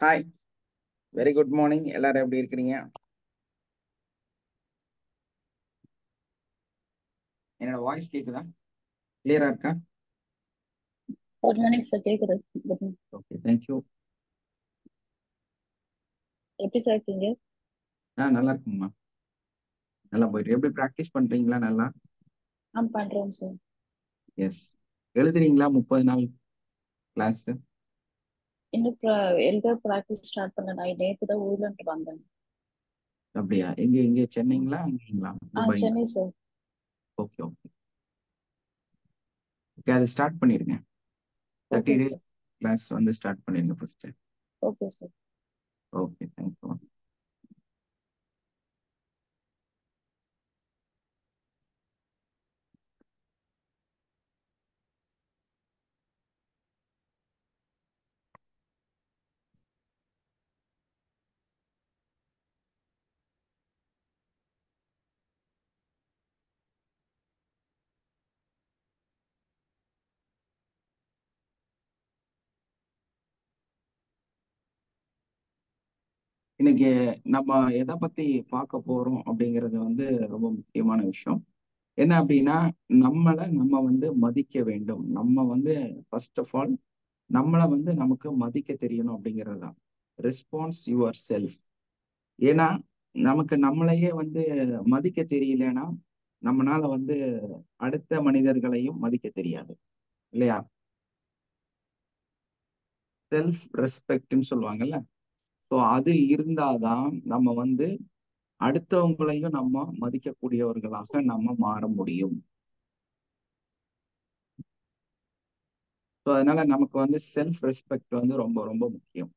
Hi, very good morning. எல்லாரும் எப்படி இருக்கிறீங்க? என்னோட வாய்ஸ் கேக்குதா? கிளியரா இருக்கா? Good morning, sir. கேக்குது. Good morning. Okay, thank you. எப்படி சார் இருக்கீங்க? நல்லா இருக்குங்கம்மா. நல்லா போயிட்டு எப்படி ப்ராக்டிஸ் பண்றீங்களா? நல்லா பண்றோம் சார். எஸ். எழுதுறீங்களா 30 நாள் கிளாஸ்? இன்னும் எழுத ப்ராக்டிஸ் ஸ்டார்ட் பண்ணல. நான் நேற்று தான் ஊர்ல இருந்து வந்தேன். அப்படியா? எங்க சென்னைங்களா அங்கீங்களா Dubai? Chennai sir. Okay okay okay, அது ஸ்டார்ட் பண்ணிடுங்க. 30 ஓகே டேஸ் சார். கிளாஸ் வந்து ஸ்டார்ட் பண்ணிடுங்க first. Okay sir. Okay, thank you. இன்னைக்கு நம்ம எதை பத்தி பார்க்க போறோம் அப்படிங்கிறது வந்து ரொம்ப முக்கியமான விஷயம். என்ன அப்படின்னா, நம்ம வந்து மதிக்க வேண்டும். நம்ம வந்து ஃபர்ஸ்ட் ஆஃப் ஆல் நம்மளை வந்து நமக்கு மதிக்க தெரியணும் அப்படிங்கிறது தான். Response your self. ஏன்னா நமக்கு நம்மளையே வந்து மதிக்க தெரியலன்னா நம்மளால வந்து அடுத்த மனிதர்களையும் மதிக்க தெரியாது, இல்லையா? செல்ஃப் ரெஸ்பெக்ட்னு சொல்லுவாங்கல்ல. ஸோ அது இருந்தாதான் நம்ம வந்து அடுத்தவங்களையும் நம்ம மதிக்கக்கூடியவர்களாக நம்ம மாற முடியும். ஸோ அதனால நமக்கு வந்து செல்ஃப் ரெஸ்பெக்ட் வந்து ரொம்ப ரொம்ப முக்கியம்.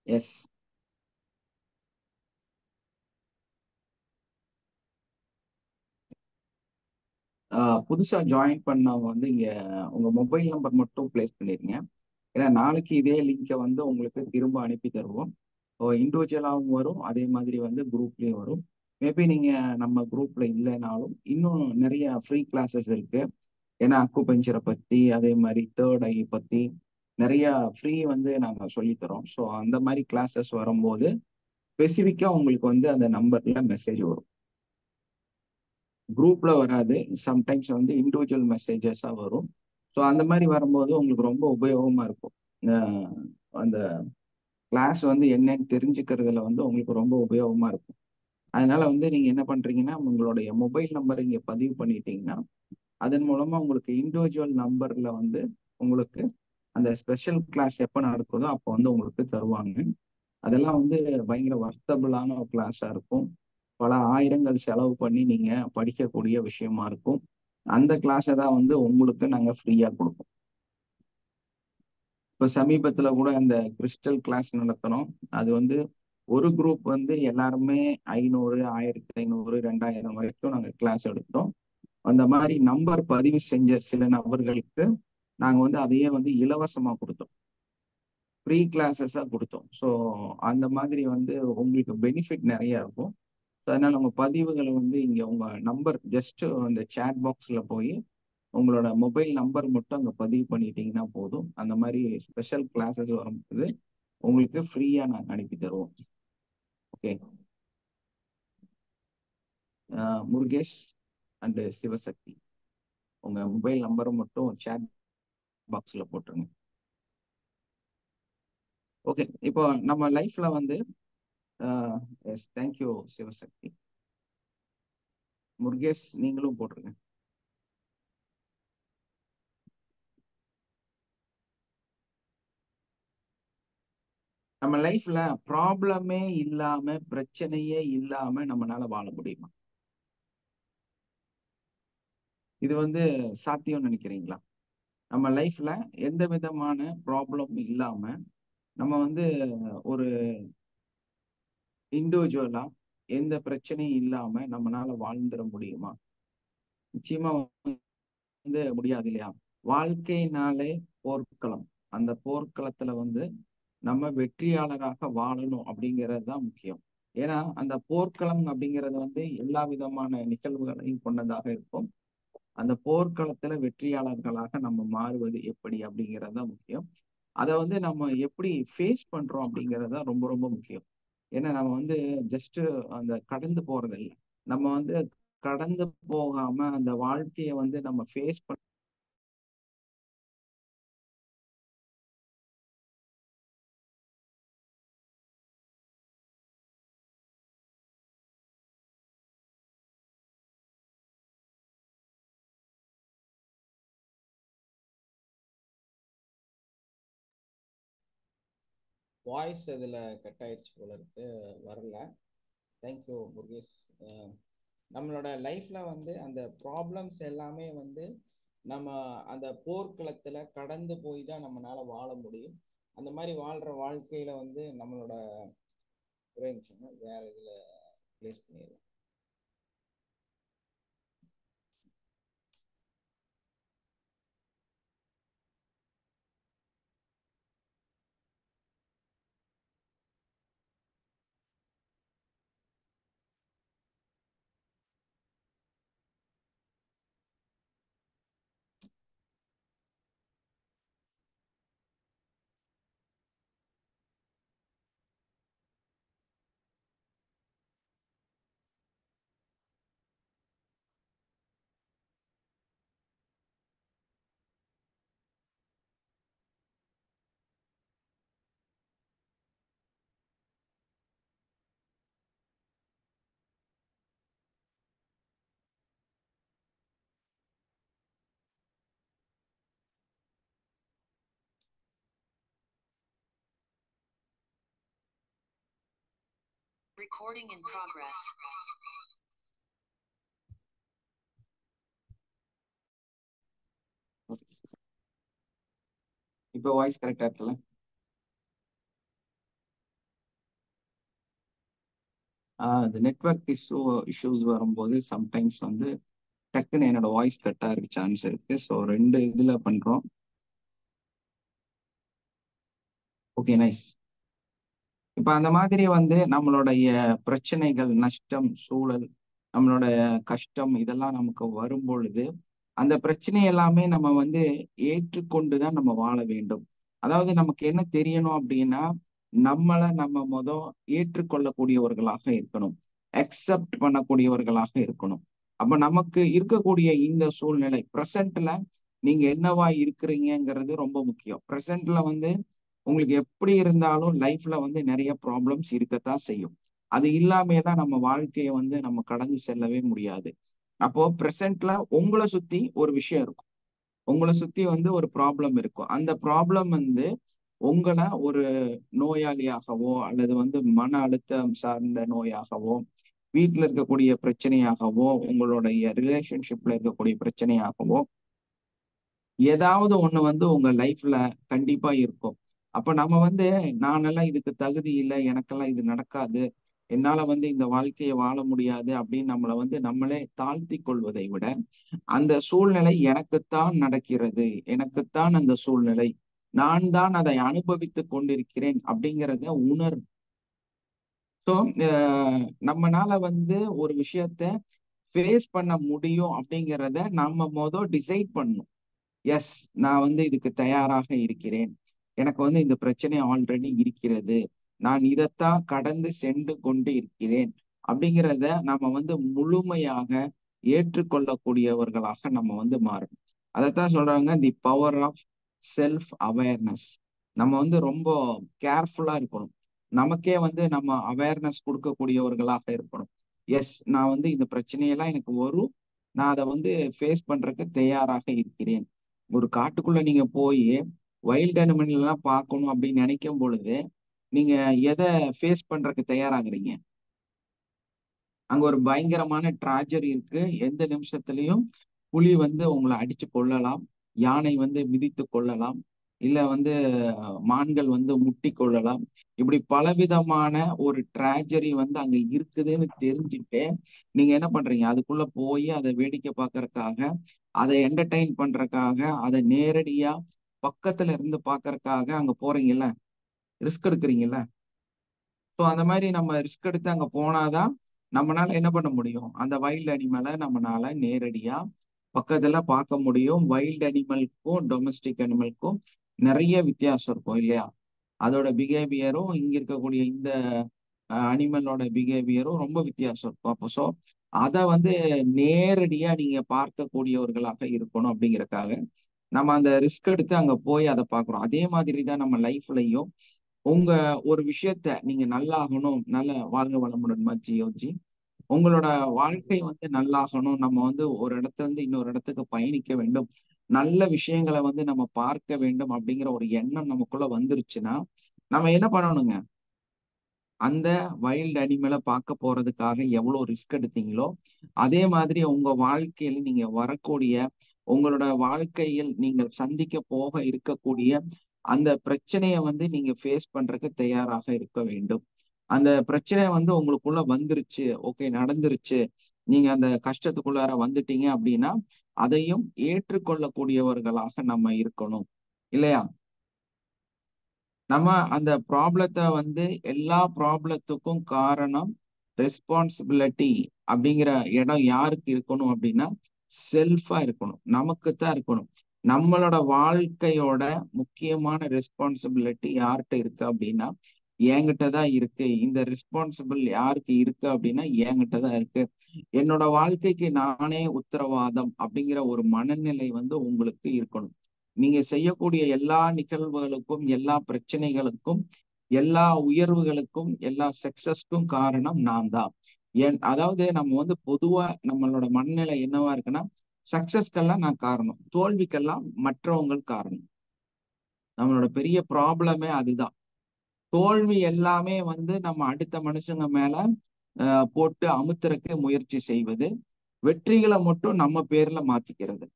எஸ். புதுசா ஜாயின் பண்ணவங்க வந்து இங்க உங்க மொபைல் நம்பர் மட்டும் பிளேஸ் பண்ணிருங்க. ஏன்னா நாளைக்கு இதே லிங்கை வந்து உங்களுக்கு திரும்ப அனுப்பி தருவோம். இண்டிவிஜுவலாகவும் வரும், அதே மாதிரி வந்து குரூப்லயும் வரும். மேபி நீங்க நம்ம குரூப்ல இல்லைனாலும் இன்னும் நிறைய ஃப்ரீ கிளாஸஸ் இருக்கு. ஏன்னா அக்குபஞ்சரை பத்தி, அதே மாதிரி தேர்ட் ஐ பத்தி நிறைய ஃப்ரீ வந்து நாங்க சொல்லித்தரோம். ஸோ அந்த மாதிரி கிளாஸஸ் வரும்போது ஸ்பெசிஃபிக்கா உங்களுக்கு வந்து அந்த நம்பர்ல மெசேஜ் வரும். குரூப்ல வராது, சம்டைம்ஸ் வந்து இண்டிவிஜுவல் மெசேஜஸா வரும். ஸோ அந்த மாதிரி வரும்போது உங்களுக்கு ரொம்ப உபயோகமா இருக்கும். அந்த கிளாஸ் வந்து என்னன்னு தெரிஞ்சுக்கிறதுல வந்து உங்களுக்கு ரொம்ப உபயோகமா இருக்கும். அதனால வந்து நீங்க என்ன பண்றீங்கன்னா, உங்களுடைய மொபைல் நம்பர் இங்க பதிவு பண்ணிட்டீங்கன்னா அதன் மூலமா உங்களுக்கு இண்டிவிஜுவல் நம்பர்ல வந்து உங்களுக்கு அந்த ஸ்பெஷல் கிளாஸ் எப்போ நடக்குதோ அப்போ வந்து உங்களுக்கு தருவாங்க. அதெல்லாம் வந்து பயங்கர வர்த்தபிளான ஒரு கிளாஸா இருக்கும். பல ஆயிரங்கள் செலவு பண்ணி நீங்க படிக்கக்கூடிய விஷயமா இருக்கும். அந்த கிளாஸை தான் வந்து உங்களுக்கு நாங்க ஃப்ரீயா கொடுப்போம். இப்ப சமீபத்துல கூட அந்த கிறிஸ்டல் கிளாஸ் நடத்தினோம். அது வந்து ஒரு குரூப் வந்து எல்லாருமே 500, 1500, 2000 வரைக்கும் நாங்க கிளாஸ் எடுத்தோம். அந்த மாதிரி நம்பர் பதிவு செஞ்ச சில நபர்களுக்கு நாங்க வந்து அதையே வந்து இலவசமா கொடுத்தோம். ஃப்ரீ கிளாஸஸா கொடுத்தோம். ஸோ அந்த மாதிரி வந்து உங்களுக்கு பெனிஃபிட் நிறைய இருக்கும். அதனால உங்க பதிவுகளை வந்து இங்க உங்க நம்பர் ஜஸ்ட் அந்த சேட் பாக்ஸ்ல போய் உங்களோட மொபைல் நம்பர் மட்டும் அங்க பதிவு பண்ணிட்டீங்கன்னா போதும். அந்த மாதிரி ஸ்பெஷல் கிளாஸஸ் வரும்போது உங்களுக்கு ஃப்ரீயா நாங்க அனுப்பி தருவோம். ஓகே. முருகேஷ் அண்ட் சிவசக்தி உங்க மொபைல் நம்பரை மட்டும் சேட் பாக்ஸ்ல போட்டுருங்க. ஓகே. இப்போ நம்ம லைஃப்ல வந்து எஸ் தேங்க்யூ சிவசக்தி. முருகேஷ் நீங்களும் போட்டுருங்க. நம்ம லைஃப்ல ப்ராப்ளமே இல்லாம பிரச்சனையே இல்லாம நம்மளால வாழ முடியுமா? இது வந்து சாத்தியம் நினைக்கிறீங்களா? நம்ம லைஃப்ல எந்த விதமான ப்ராப்ளம் இல்லாம நம்ம வந்து ஒரு இண்டிவிஜுவலா எந்த பிரச்சனையும் இல்லாம நம்மளால வாழ்ந்துட முடியுமா? நிச்சயமா வந்து முடியாது இல்லையா? வாழ்க்கைனாலே போர்க்களம். அந்த போர்க்களத்துல வந்து நம்ம வெற்றியாளராக வாழணும் அப்படிங்கிறது தான் முக்கியம். ஏன்னா அந்த போர்க்களம் அப்படிங்கிறது வந்து எல்லா விதமான நிகழ்வுகளையும் கொண்டதாக இருக்கும். அந்த போர்க்களத்துல வெற்றியாளர்களாக நம்ம மாறுவது எப்படி அப்படிங்கிறது தான் முக்கியம். அதை வந்து நம்ம எப்படி ஃபேஸ் பண்றோம் அப்படிங்கிறது தான் ரொம்ப ரொம்ப முக்கியம். ஏன்னா நம்ம வந்து ஜஸ்ட் அந்த கடந்து போறது இல்லை. நம்ம வந்து கடந்து போகாம அந்த வாழ்க்கையை வந்து நம்ம ஃபேஸ் வாய்ஸ் அதில் கட் ஆயிடுச்சு போல இருக்கு, வரல. தேங்க்யூ முருகேஷ். நம்மளோட லைஃப்ல வந்து அந்த ப்ராப்ளம்ஸ் எல்லாமே வந்து நம்ம அந்த போர்க்களத்துல கடந்து போய் தான் நம்மளால வாழ முடியும். அந்த மாதிரி வாழ்ற வாழ்க்கையில வந்து நம்மளோட ஒரே நிமிஷம் வேற இதுல பிளேஸ் பண்ணிடலாம். Recording in progress. இப்போ வாய்ஸ் கரெக்டா இருக்குல்ல? இந்த நெட்வொர்க் இஷ்யூஸ் வரும்போது சம்டைம்ஸ் வந்து டக்குன்னு என்னோட வாய்ஸ் கட் ஆகிற சான்ஸ் இருக்கு. ஸோ 2 இதுல பண்றோம். Okay, nice. இப்ப அந்த மாதிரி வந்து நம்மளுடைய பிரச்சனைகள், நஷ்டம், சூழல், நம்மளோட கஷ்டம் இதெல்லாம் நமக்கு வரும் பொழுது அந்த பிரச்சனை எல்லாமே நம்ம வந்து ஏற்றுக்கொண்டுதான் நம்ம வாழ வேண்டும். அதாவது நமக்கு என்ன தெரியணும் அப்படின்னா, நம்மளை நம்ம ஏற்றுக்கொள்ளக்கூடியவர்களாக இருக்கணும். அக்செப்ட் பண்ணக்கூடியவர்களாக இருக்கணும். அப்ப நமக்கு இருக்கக்கூடிய இந்த சூழ்நிலை பிரசன்ட்ல நீங்க என்னவா இருக்கிறீங்கிறது ரொம்ப முக்கியம். பிரசன்ட்ல வந்து உங்களுக்கு எப்படி இருந்தாலும் லைஃப்ல வந்து நிறைய ப்ராப்ளம்ஸ் இருக்கத்தான் செய்யும். அது இல்லாமே தான் நம்ம வாழ்க்கையை வந்து நம்ம கடந்து செல்லவே முடியாது. அப்போ பிரசன்ட்ல உங்களை சுத்தி ஒரு விஷயம் இருக்கும். உங்களை சுத்தி வந்து ஒரு ப்ராப்ளம் இருக்கும். அந்த ப்ராப்ளம் வந்து உங்களை ஒரு நோயாளியாகவோ அல்லது வந்து மன அழுத்தம் சார்ந்த நோயாகவோ, வீட்டுல இருக்கக்கூடிய பிரச்சனையாகவோ, உங்களுடைய ரிலேஷன்ஷிப்ல இருக்கக்கூடிய பிரச்சனையாகவோ, ஏதாவது ஒண்ணு வந்து உங்க லைஃப்ல கண்டிப்பா இருக்கும். அப்ப நம்ம வந்து நானெல்லாம் இதுக்கு தகுதி இல்லை, எனக்கெல்லாம் இது நடக்காது, என்னால வந்து இந்த வாழ்க்கையை வாழ முடியாது அப்படின்னு நம்மளை வந்து நம்மளே தாழ்த்தி கொள்வதை விட, அந்த சூழ்நிலை எனக்குத்தான் நடக்கிறது, எனக்குத்தான் அந்த சூழ்நிலை, நான் தான் அதை அனுபவித்துக் கொண்டிருக்கிறேன் அப்படிங்கிறத உணர். ஸோ நம்மனால வந்து ஒரு விஷயத்த ஃபேஸ் பண்ண முடியும் அப்படிங்கிறத நம்ம டிசைட் பண்ணணும். எஸ், நான் வந்து இதுக்கு தயாராக இருக்கிறேன், எனக்கு வந்து இந்த பிரச்சனை ஆல்ரெடி இருக்கிறது, நான் இதைத்தான் கடந்து சென்று கொண்டு இருக்கிறேன் அப்படிங்கிறத நம்ம வந்து முழுமையாக ஏற்றுக்கொள்ளக்கூடியவர்களாக நம்ம வந்து மாறணும். அதைத்தான் சொல்றாங்க, the power of self awareness. நம்ம வந்து ரொம்ப கேர்ஃபுல்லா இருக்கணும், நமக்கே வந்து நம்ம அவேர்னஸ் கொடுக்கக்கூடியவர்களாக இருக்கணும். எஸ், நான் வந்து இந்த பிரச்சனையெல்லாம் எனக்கு வரும், நான் அதை வந்து ஃபேஸ் பண்றதுக்கு தயாராக இருக்கிறேன். ஒரு காட்டுக்குள்ள நீங்க போய் வைல்ட் அனிமல் எல்லாம் பார்க்கணும் அப்படின்னு நினைக்கும் பொழுது நீங்க எதை ஃபேஸ் பண்றதுக்கு தயாராகிறீங்க? அங்க ஒரு பயங்கரமான ட்ராஜடி இருக்கு, எந்த நிமிஷத்துலயும் புலி வந்து உங்களை அடிச்சு கொள்ளலாம், யானை வந்து மிதித்து கொள்ளலாம், இல்ல வந்து மான்கள் வந்து முட்டி கொள்ளலாம். இப்படி பலவிதமான ஒரு ட்ராஜடி வந்து அங்க இருக்குதுன்னு தெரிஞ்சுட்டு நீங்க என்ன பண்றீங்க? அதுக்குள்ள போய் அதை வேடிக்கை பார்க்கறதுக்காக, அதை என்டர்டெயின் பண்றதுக்காக, அதை நேரடியா பக்கத்துல இருந்து பார்க்கறதுக்காக அங்க போறீங்கல்ல, ரிஸ்க் எடுக்கிறீங்கல்ல. ஸோ அந்த மாதிரி நம்ம ரிஸ்க் எடுத்து அங்க போனாதான் நம்மளால என்ன பண்ண முடியும்? அந்த வைல்ட் அனிமலை நம்மளால நேரடியா பக்கத்துல பார்க்க முடியும். வைல்ட் அனிமலுக்கும் டொமஸ்டிக் அனிமலுக்கும் நிறைய வித்தியாசம் இருக்கும் இல்லையா? அதோட பிஹேவியரும் இங்க இருக்கக்கூடிய இந்த அனிமலோட பிஹேவியரும் ரொம்ப வித்தியாசம் இருக்கும். அப்போ ஸோ அதை வந்து நேரடியா நீங்க பார்க்கக்கூடியவர்களாக இருக்கணும் அப்படிங்கறக்காக நம்ம அந்த ரிஸ்க் எடுத்து அங்க போய் அதை பார்க்கிறோம். அதே மாதிரி தான் நம்ம லைஃப்லயும் உங்க ஒரு விஷயத்த நீங்க நல்லாகணும், நல்ல வாழ்க வளமுடன் ஜியோஜி, உங்களோட வாழ்க்கை வந்து நல்லாகணும், நம்ம வந்து ஒரு இடத்துல இருந்து இன்னொரு இடத்துக்கு பயணிக்க வேண்டும், நல்ல விஷயங்களை வந்து நம்ம பார்க்க வேண்டும் அப்படிங்கிற ஒரு எண்ணம் நமக்குள்ள வந்துருச்சுன்னா நம்ம என்ன பண்ணணுங்க? அந்த வைல்ட் அனிமலை பார்க்க போறதுக்காக எவ்வளவு ரிஸ்க் எடுத்தீங்களோ அதே மாதிரி உங்க வாழ்க்கையில நீங்க வரக்கூடிய, உங்களோட வாழ்க்கையில் நீங்கள் சந்திக்க போக இருக்கக்கூடிய அந்த பிரச்சனையை வந்து நீங்க ஃபேஸ் பண்றதுக்கு தயாராக இருக்க வேண்டும். அந்த பிரச்சனை வந்து உங்களுக்குள்ள வந்துருச்சு, ஓகே நடந்துருச்சு, நீங்க அந்த கஷ்டத்துக்குள்ளார வந்துட்டீங்க அப்படின்னா அதையும் ஏற்றுக்கொள்ளக்கூடியவர்களாக நம்ம இருக்கணும் இல்லையா? நம்ம அந்த ப்ராப்ளத்தை வந்து எல்லா ப்ராப்ளத்துக்கும் காரணம் ரெஸ்பான்சிபிலிட்டி அப்படிங்கிற இடம் யாருக்கு இருக்கணும் அப்படின்னா செல்ஃபா இருக்கணும், நமக்கு தான் இருக்கணும். நம்மளோட வாழ்க்கையோட முக்கியமான ரெஸ்பான்சிபிலிட்டி யார்கிட்ட இருக்கு அப்படின்னா என்கிட்ட தான் இருக்கு. இந்த ரெஸ்பான்சிபிள் யாருக்கு இருக்கு அப்படின்னா என்கிட்ட தான் இருக்கு. என்னோட வாழ்க்கைக்கு நானே உத்தரவாதம் அப்படிங்கிற ஒரு மனநிலை வந்து உங்களுக்கு இருக்கணும். நீங்க செய்யக்கூடிய எல்லா நிகழ்வுகளுக்கும், எல்லா பிரச்சனைகளுக்கும், எல்லா உயர்வுகளுக்கும், எல்லா சக்சஸ்க்கும் காரணம் நான் தான். அதாவது நம்ம வந்து பொதுவா நம்மளோட மனநிலை என்னவா இருக்குன்னா, சக்சஸ்க்கெல்லாம் நான் காரணம், தோல்விக்கெல்லாம் மற்றவங்க காரணம். நம்மளோட பெரிய ப்ராப்ளமே அதுதான். தோல்வி எல்லாமே வந்து நம்ம அடுத்த மனுஷங்க மேல போட்டு அமுத்துறக்கு முயற்சி செய்வது, வெற்றிகளை மட்டும் நம்ம பேர்ல மாத்திக்கிறது.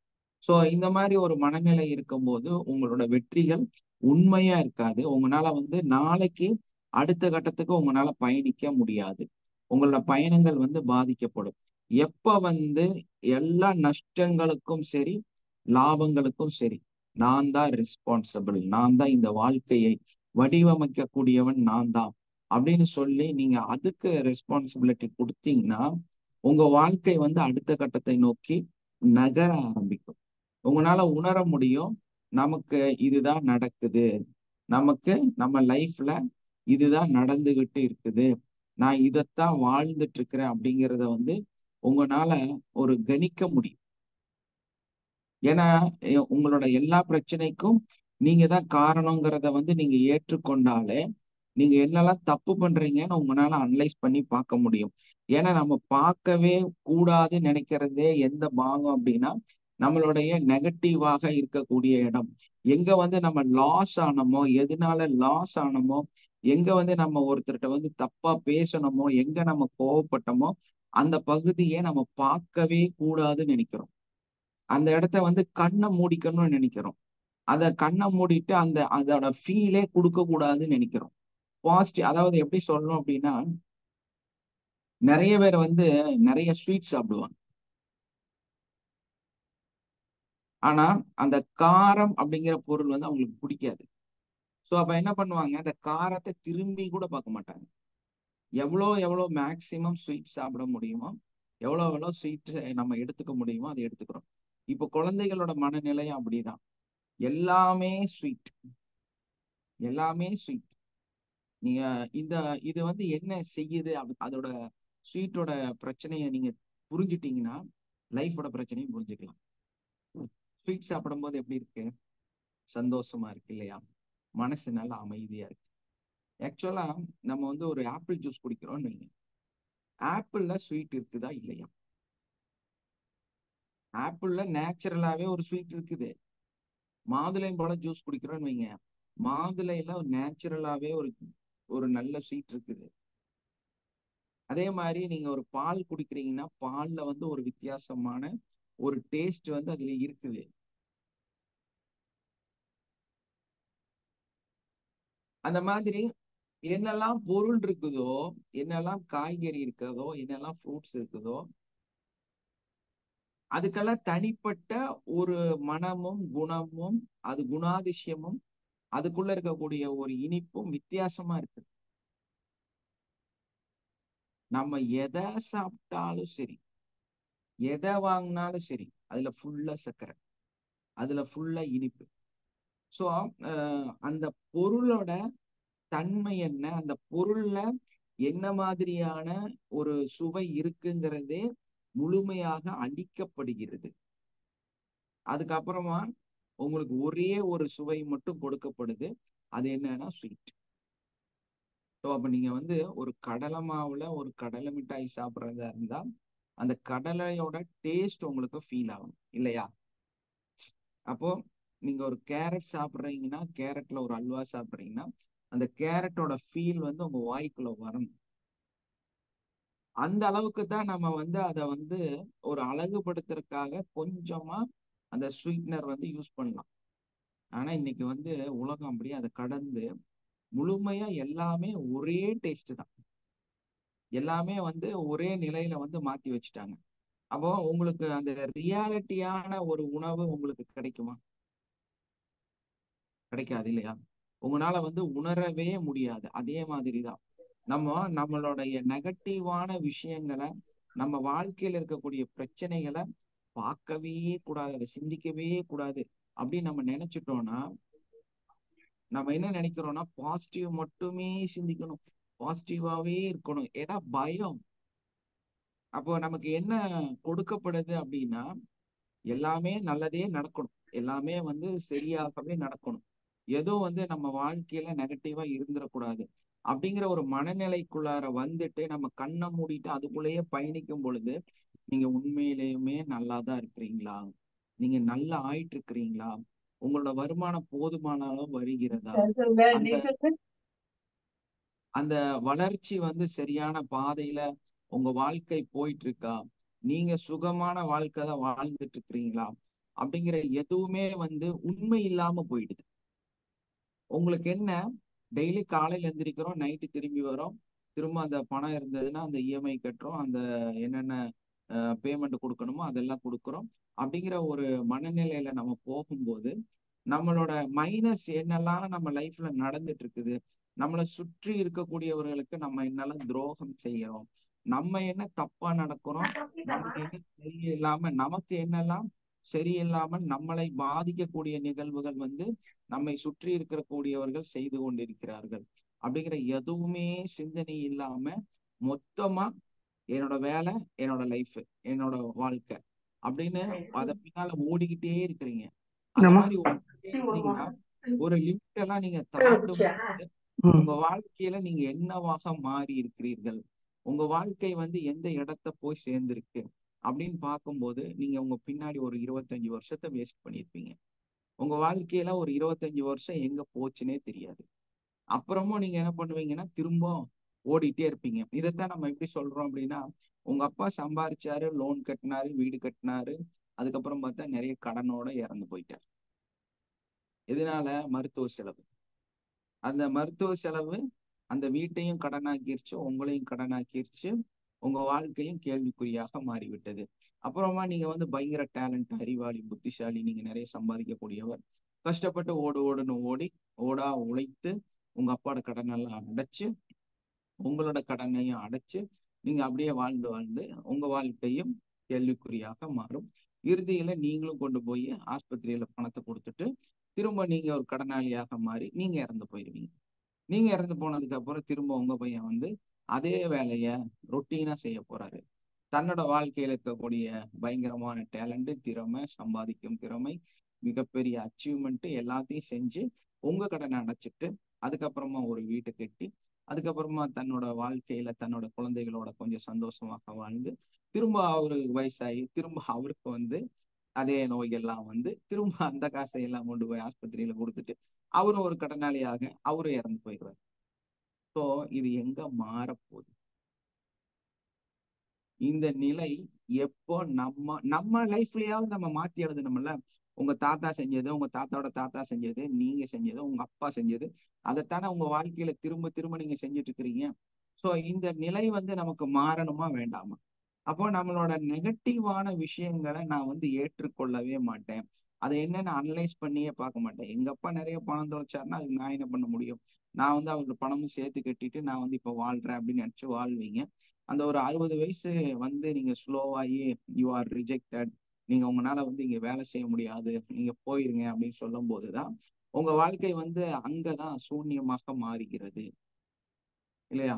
சோ இந்த மாதிரி ஒரு மனநிலை இருக்கும்போது உங்களோட வெற்றிகள் உண்மையா இருக்காது. உங்களால வந்து நாளைக்கு அடுத்த கட்டத்துக்கு உங்களால பயணிக்க முடியாது. உங்களோட பயணங்கள் வந்து பாதிக்கப்படும். எப்ப வந்து எல்லா நஷ்டங்களுக்கும் சரி, லாபங்களுக்கும் சரி, நான் தான் ரெஸ்பான்சிபிள், நான் தான் இந்த வாழ்க்கையை வடிவமைக்க கூடியவன் நான் தான் அப்படின்னு சொல்லி நீங்க அதுக்கு ரெஸ்பான்சிபிலிட்டி கொடுத்தீங்கன்னா உங்க வாழ்க்கை வந்து அடுத்த கட்டத்தை நோக்கி நகர ஆரம்பிக்கும். உங்களால உணர முடியும், நமக்கு இதுதான் நடக்குது, நமக்கு நம்ம லைஃப்ல இதுதான் நடந்துகிட்டு இருக்குது, நான் இதைத்தான் வாழ்ந்துட்டு இருக்கிறேன் அப்படிங்கிறத வந்து உங்களால ஒரு கணிக்க முடியும். ஏன்னா உங்களோட எல்லா பிரச்சனைக்கும் நீங்க தான் காரணங்கிறத வந்து நீங்க ஏற்றுக்கொண்டாலே நீங்க என்னெல்லாம் தப்பு பண்றீங்கன்னு உங்களால அனலைஸ் பண்ணி பார்க்க முடியும். ஏன்னா நம்ம பார்க்கவே கூடாதுன்னு நினைக்கிறதே எந்த பாகம் அப்படின்னா, நம்ம செய்யக்கூடிய எல்லா விஷயங்களுக்கும் காரணம் நான் தான். என் அதாவது நம்ம பார்க்கவே கூடாதுன்னு நினைக்கிறதே எந்த பாகம் அப்படின்னா, நம்ம செய்யக்கூடிய எல்லா விஷயங்களுக்கும் காரணம் நான் தான். என் அதாவது நம்ம பார்க்கவே கூடாதுன்னு நினைக்கிறதே எந்த பாகம் அப்படின்னா, நம்ம செய்யக்கூடிய எல்லா விஷயங்களுக்கும் காரணம் நான் தான். நம்மளுடைய நெகட்டிவாக இருக்கக்கூடிய இடம். எங்க வந்து நம்ம லாஸ் ஆனோமோ, எதனால லாஸ் ஆனோமோ, எங்க வந்து நம்ம ஒருத்தர்கிட்ட வந்து தப்பா பேசணுமோ, எங்க நம்ம கோவப்பட்டோமோ, அந்த பகுதியை நம்ம பார்க்கவே கூடாதுன்னு நினைக்கிறோம். அந்த இடத்த வந்து கண்ணை மூடிக்கணும்னு நினைக்கிறோம். அத கண்ணை மூடிட்டு அதோட ஃபீலே கொடுக்க கூடாதுன்னு நினைக்கிறோம். பாசிட்டிவ், அதாவது எப்படி சொல்லணும் அப்படின்னா, நிறைய பேர் வந்து நிறைய ஸ்வீட் சாப்பிடுவாங்க. ஆனா அந்த காரம் அப்படிங்கிற பொருள் வந்து அவங்களுக்கு பிடிக்காது. சோ அப்ப என்ன பண்ணுவாங்க, அந்த காரத்தை திரும்பி கூட பார்க்க மாட்டாங்க. எவ்வளோ மேக்சிமம் ஸ்வீட் சாப்பிட முடியுமோ, எவ்வளோ ஸ்வீட் நம்ம எடுத்துக்க முடியுமோ அதை எடுத்துக்கிறோம். இப்போ குழந்தைகளோட மனநிலையும் அப்படிதான். எல்லாமே ஸ்வீட், எல்லாமே ஸ்வீட். நீங்க இந்த இது வந்து என்ன செய்யுது, அதோட ஸ்வீட்டோட பிரச்சனையை நீங்க புரிஞ்சுட்டீங்கன்னா லைஃபோட பிரச்சனையும் புரிஞ்சுக்கலாம். ஸ்வீட் சாப்பிடும் போது எப்படி இருக்கு, சந்தோஷமா இருக்கு இல்லையா, மனசு நல்லா அமைதியா இருக்கு. ஆக்சுவலா நம்ம வந்து ஒரு ஆப்பிள் ஜூஸ் குடிக்கிறோம்னு வைங்க, ஆப்பிள்ல ஸ்வீட் இருக்குதா இல்லையா? ஆப்பிள்ல நேச்சுரலாவே ஒரு ஸ்வீட் இருக்குது. மாதுளையும் பழம் ஜூஸ் குடிக்கிறோம்னு வைங்க, மாதுளையில நேச்சுரலாவே ஒரு ஒரு நல்ல ஸ்வீட் இருக்குது. அதே மாதிரி நீங்க ஒரு பால் குடிக்கிறீங்கன்னா பால்ல வந்து ஒரு வித்தியாசமான ஒரு டேஸ்ட் வந்து அதுல இருக்குது. அந்த மாதிரி என்னெல்லாம் பொருள் இருக்குதோ, என்னெல்லாம் காய்கறி இருக்குதோ, என்னெல்லாம் ஃப்ரூட்ஸ் இருக்குதோ, அதுக்கெல்லாம் தனிப்பட்ட ஒரு மனமும் குணமும், அது குணாதிசயமும், அதுக்குள்ள இருக்கக்கூடிய ஒரு இனிப்பும் வித்தியாசமா இருக்கு. நம்ம எதை சாப்பிட்டாலும் சரி, எதை வாங்கினாலும் சரி, அதுல ஃபுல்லா சர்க்கரை, அதுல ஃபுல்லா இனிப்பு. ஸோ அந்த பொருளோட தன்மை என்ன, அந்த பொருள்ல என்ன மாதிரியான ஒரு சுவை இருக்குங்கிறதே முழுமையாக அளிக்கப்படுகிறது. அதுக்கப்புறமா உங்களுக்கு ஒரே ஒரு சுவை மட்டும் கொடுக்கப்படுது, அது என்னன்னா ஸ்வீட். ஸோ அப்ப நீங்க வந்து ஒரு கடலை மாவுல ஒரு கடலை மிட்டாய் சாப்பிட்றதா இருந்தா அந்த கடலையோட டேஸ்ட் உங்களுக்கு ஃபீல் ஆகும் இல்லையா? அப்போ நீங்க ஒரு கேரட் சாப்பிட்றீங்கன்னா, கேரட்ல ஒரு அல்வா சாப்பிட்றீங்கன்னா, அந்த கேரட்டோட ஃபீல் வந்து உங்க வாய்க்குள்ள வரணும். அந்த அளவுக்கு தான் நம்ம வந்து அதை வந்து ஒரு அழகுபடுத்துறதுக்காக கொஞ்சமா அந்த ஸ்வீட்னர் வந்து யூஸ் பண்ணலாம். ஆனா இன்னைக்கு வந்து உலகம் அப்படியே அதை கடந்து முழுமையா எல்லாமே ஒரே டேஸ்ட் தான், எல்லாமே வந்து ஒரே நிலையில வந்து மாத்தி வச்சுட்டாங்க. அப்போ உங்களுக்கு அந்த ரியாலிட்டியான ஒரு உணவு உங்களுக்கு கிடைக்குமா? கிடைக்காது இல்லையா? உங்களால வந்து உணரவே முடியாது. அதே மாதிரிதான் நம்மளுடைய நெகட்டிவான விஷயங்களை, நம்ம வாழ்க்கையில இருக்கக்கூடிய பிரச்சனைகளை பார்க்கவே கூடாது, அதை சிந்திக்கவே கூடாது அப்படின்னு நம்ம நினைச்சிட்டோம்னா, நம்ம என்ன நினைக்கிறோம்னா பாசிட்டிவ் மட்டுமே சிந்திக்கணும், பாசிட்டிவாவே இருக்கணும். ஏன்னா பயம். அப்போ நமக்கு என்ன கொடுக்கப்படுது அப்படின்னா, எல்லாமே நல்லதே நடக்கணும், எல்லாமே வந்து சரியாகவே நடக்கணும், ஏதோ வந்து நம்ம வாழ்க்கையில நெகட்டிவா இருந்துடக்கூடாது அப்படிங்கிற ஒரு மனநிலைக்குள்ளார வந்துட்டு நம்ம கண்ணை மூடிட்டு அதுக்குள்ளேயே பயணிக்கும் பொழுது நீங்க உண்மையிலேயுமே நல்லா தான் இருக்கிறீங்களா, நீங்க நல்லா ஆயிட்டு இருக்கிறீங்களா, உங்களோட வருமானம் போதுமான அளவு வருகிறதா, அந்த அந்த வளர்ச்சி வந்து சரியான பாதையில உங்க வாழ்க்கை போயிட்டு இருக்கா, நீங்க சுகமான வாழ்க்கை தான் வாழ்ந்துட்டு இருக்கிறீங்களா அப்படிங்கிற எதுவுமே வந்து உண்மை இல்லாம போயிடுது. உங்களுக்கு என்ன, டெய்லி காலையில எந்திரிக்கிறோம், நைட்டு திரும்பி வரோம், திரும்ப அந்த பணம் இருந்ததுன்னா அந்த இஎம்ஐ கட்டுறோம், அந்த என்னென்ன பேமெண்ட் கொடுக்கணுமோ அதெல்லாம் கொடுக்குறோம் அப்படிங்கிற ஒரு மனநிலையில நம்ம போகும்போது நம்மளோட மைனஸ் என்னெல்லாம் நம்ம லைஃப்ல நடந்துட்டு இருக்குது, நம்மளை சுற்றி இருக்கக்கூடியவர்களுக்கு நம்ம என்னெல்லாம் துரோகம் செய்யறோம், நம்ம என்ன தப்பா நடக்கிறோம், நம்ம என்ன சரியில்லாம, நமக்கு என்னெல்லாம் சரியில்லாமல் நம்மளை பாதிக்கக்கூடிய நிகழ்வுகள் வந்து நம்மை சுற்றி இருக்கக்கூடியவர்கள் செய்து கொண்டிருக்கிறார்கள் அப்படிங்கிற எதுவுமே சிந்தனை இல்லாம மொத்தமா என்னோட வேலை, என்னோட லைஃப், என்னோட வாழ்க்கை அப்படின்னு அதை பின்னால ஓடிக்கிட்டே இருக்கிறீங்க. அந்த மாதிரி ஓடிக்கிட்டே இருந்தீங்கன்னா ஒரு லிமிட் எல்லாம் நீங்க தாண்டும் போது உங்க வாழ்க்கையில நீங்க என்னவாக மாறி இருக்கிறீர்கள், உங்க வாழ்க்கை வந்து எந்த இடத்த போய் சேர்ந்திருக்கு, அப்படின்னு பார்க்கும்போது நீங்க உங்க பின்னாடி ஒரு 25 வருஷத்தை வேஸ்ட் பண்ணியிருப்பீங்க. உங்க வாழ்க்கையில ஒரு 25 வருஷம் எங்க போச்சுன்னே தெரியாது. அப்புறமும் நீங்க என்ன பண்ணுவீங்கன்னா திரும்ப ஓடிட்டே இருப்பீங்க. இதைத்தான் நம்ம எப்படி சொல்றோம் அப்படின்னா, உங்க அப்பா சம்பாரிச்சாரு, லோன் கட்டினாரு, வீடு கட்டினாரு, அதுக்கப்புறம் பார்த்தா நிறைய கடனோட இறந்து போயிட்டார். எதனால? மருத்துவ செலவு. அந்த மருத்துவ செலவு அந்த வீட்டையும் கடனாக்கிருச்சு, உங்களையும் கடனாக்கிருச்சு, உங்க வாழ்க்கையும் கேள்விக்குறியாக மாறிவிட்டது. அப்புறமா நீங்க வந்து பயங்கர டேலண்ட், அறிவாளி, புத்திசாலி, நீங்க நிறைய சம்பாதிக்கக்கூடியவர். கஷ்டப்பட்டு ஓடுன்னு ஓடி உழைத்து உங்க அப்பாவோட கடனெல்லாம் அடைச்சு, உங்களோட கடனையும் அடைச்சு, நீங்க அப்படியே வாழ்ந்து வாழ்ந்து உங்க வாழ்க்கையும் கேள்விக்குறியாக மாறும். இறுதியில நீங்களும் கொண்டு போய் ஆஸ்பத்திரியில பணத்தை கொடுத்துட்டு திரும்ப நீங்க ஒரு கடனாளியாக மாறி நீங்க இறந்து போயிருவீங்க. நீங்க இறந்து போனதுக்கு அப்புறம் திரும்ப உங்க பையன் வந்து அதே வேலைய ரொட்டீனா செய்ய போறாரு. தன்னோட வாழ்க்கையில இருக்கக்கூடிய பயங்கரமான டேலண்ட், திறமை, சம்பாதிக்கும் திறமை, மிகப்பெரிய அச்சீவ்மெண்ட் எல்லாத்தையும் செஞ்சு உங்க கடனை அடைச்சிட்டு, அதுக்கப்புறமா ஒரு வீட்டை கட்டி, அதுக்கப்புறமா தன்னோட வாழ்க்கையில தன்னோட குழந்தைகளோட கொஞ்சம் சந்தோஷமாக வாழ்ந்து, திரும்ப அவரு வயசாகி திரும்ப அவருக்கு வந்து அதே நோய்கள்லாம் வந்து திரும்ப அந்த காசை எல்லாம் கொண்டு போய் ஆஸ்பத்திரியில கொடுத்துட்டு அவரும் ஒரு கடனாளியாக அவரும் இறந்து போயிடுவார். ஸோ இது எங்க மாறப்போகுது? இந்த நிலை எப்போ நம்ம நம்ம லைஃப்லயாவது நம்ம மாத்தி எழுதணும்ல. உங்க தாத்தா செஞ்சது, உங்க தாத்தாவோட தாத்தா செஞ்சது, நீங்க செஞ்சது, உங்க அப்பா செஞ்சது, அதைத்தானே உங்க வாழ்க்கையில திரும்ப திரும்ப நீங்க செஞ்சுட்டு இருக்கிறீங்க. ஸோ இந்த நிலை வந்து நமக்கு மாறணுமா வேண்டாமா? அப்போ நம்மளோட நெகட்டிவான விஷயங்களை நான் வந்து ஏற்றுக்கொள்ளவே மாட்டேன். அதை என்னன்னு அனலைஸ் பண்ணியே பார்க்க மாட்டேன். எங்க அப்பா நிறைய பணம் தொலைச்சாருன்னா அதுக்கு நான் என்ன பண்ண முடியும்? நான் வந்து அவருக்கு பணமும் சேர்த்து கட்டிட்டு நான் வந்து இப்ப வாழ்றேன் அப்படின்னு நினைச்சு வாழ்வீங்க. அந்த ஒரு 60 வயசு வந்து நீங்க ஸ்லோவாகி யூ ஆர் ரிஜெக்டட், நீங்க உங்களால வந்து இங்க வேலை செய்ய முடியாது, நீங்க போயிருங்க அப்படின்னு சொல்லும் போதுதான் உங்க வாழ்க்கை வந்து அங்கதான் சூன்யமாக மாறுகிறது, இல்லையா?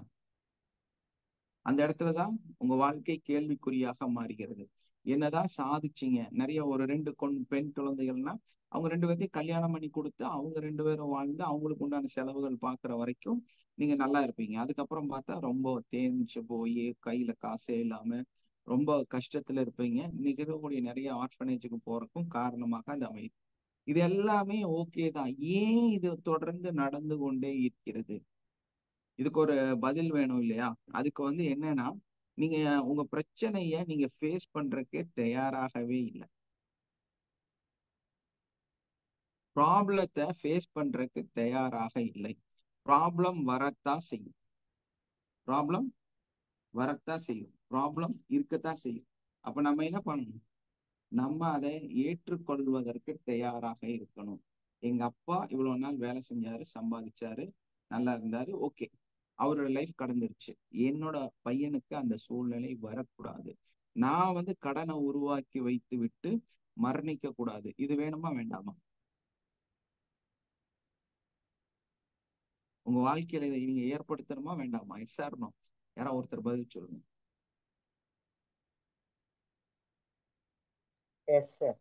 அந்த இடத்துலதான் உங்க வாழ்க்கை கேள்விக்குறியாக மாறுகிறது. என்னதான் சாதிச்சீங்க? நிறைய ஒரு 2 பெண் குழந்தைகள்னா அவங்க 2 பேர்த்தையும் கல்யாணம் பண்ணி கொடுத்து அவங்க 2 பேரும் வாழ்ந்து அவங்களுக்கு உண்டான செலவுகள் பாக்குற வரைக்கும் நீங்க நல்லா இருப்பீங்க. அதுக்கப்புறம் பார்த்தா ரொம்ப தேஞ்சு போய் கையில காசே இல்லாம ரொம்ப கஷ்டத்துல இருப்பீங்க. இன்னைக்கு இருக்கக்கூடிய நிறைய ஆர்ஃபனேஜுக்கு போறதுக்கும் காரணமாக அது அமையுது. இது எல்லாமே ஓகே தான். ஏன் இது தொடர்ந்து நடந்து கொண்டே இருக்கிறது? இதுக்கு ஒரு பதில் வேணும் இல்லையா? அதுக்கு வந்து என்னன்னா, நீங்க உங்க பிரச்சனைய நீங்க ஃபேஸ் பண்றதுக்கே தயாராகவே இல்ல. ப்ராப்ளத்தை ஃபேஸ் பண்றதுக்கு தயாராக இல்லை. ப்ராப்ளம் வரத்தான் செய்யும். ப்ராப்ளம் வரத்தான் செய்யும். ப்ராப்ளம் இருக்கத்தான் செய்யும். அப்ப நம்ம என்ன பண்ணணும்? நம்ம அதை ஏற்றுக்கொள்வதற்கு தயாராக இருக்கணும். எங்க அப்பா இவ்வளவு நாள் வேலை செஞ்சாரு, சம்பாதிச்சாரு, நல்லா இருந்தாரு, ஓகே. அவரோட லைஃப் கடந்துருச்சு. என்னோட பையனுக்கு அந்த சூழ்நிலை வரக்கூடாது. நான் வந்து கடனை உருவாக்கி வைத்து விட்டு மரணிக்க கூடாது. இது வேணுமா வேண்டாமா? உங்க வாழ்க்கையில இதை நீங்க ஏற்படுத்தணுமா வேண்டாமா? எஸ்ஆர்னோ? யாரோ ஒருத்தர் பதில் சொல்லுங்க. Yes sir.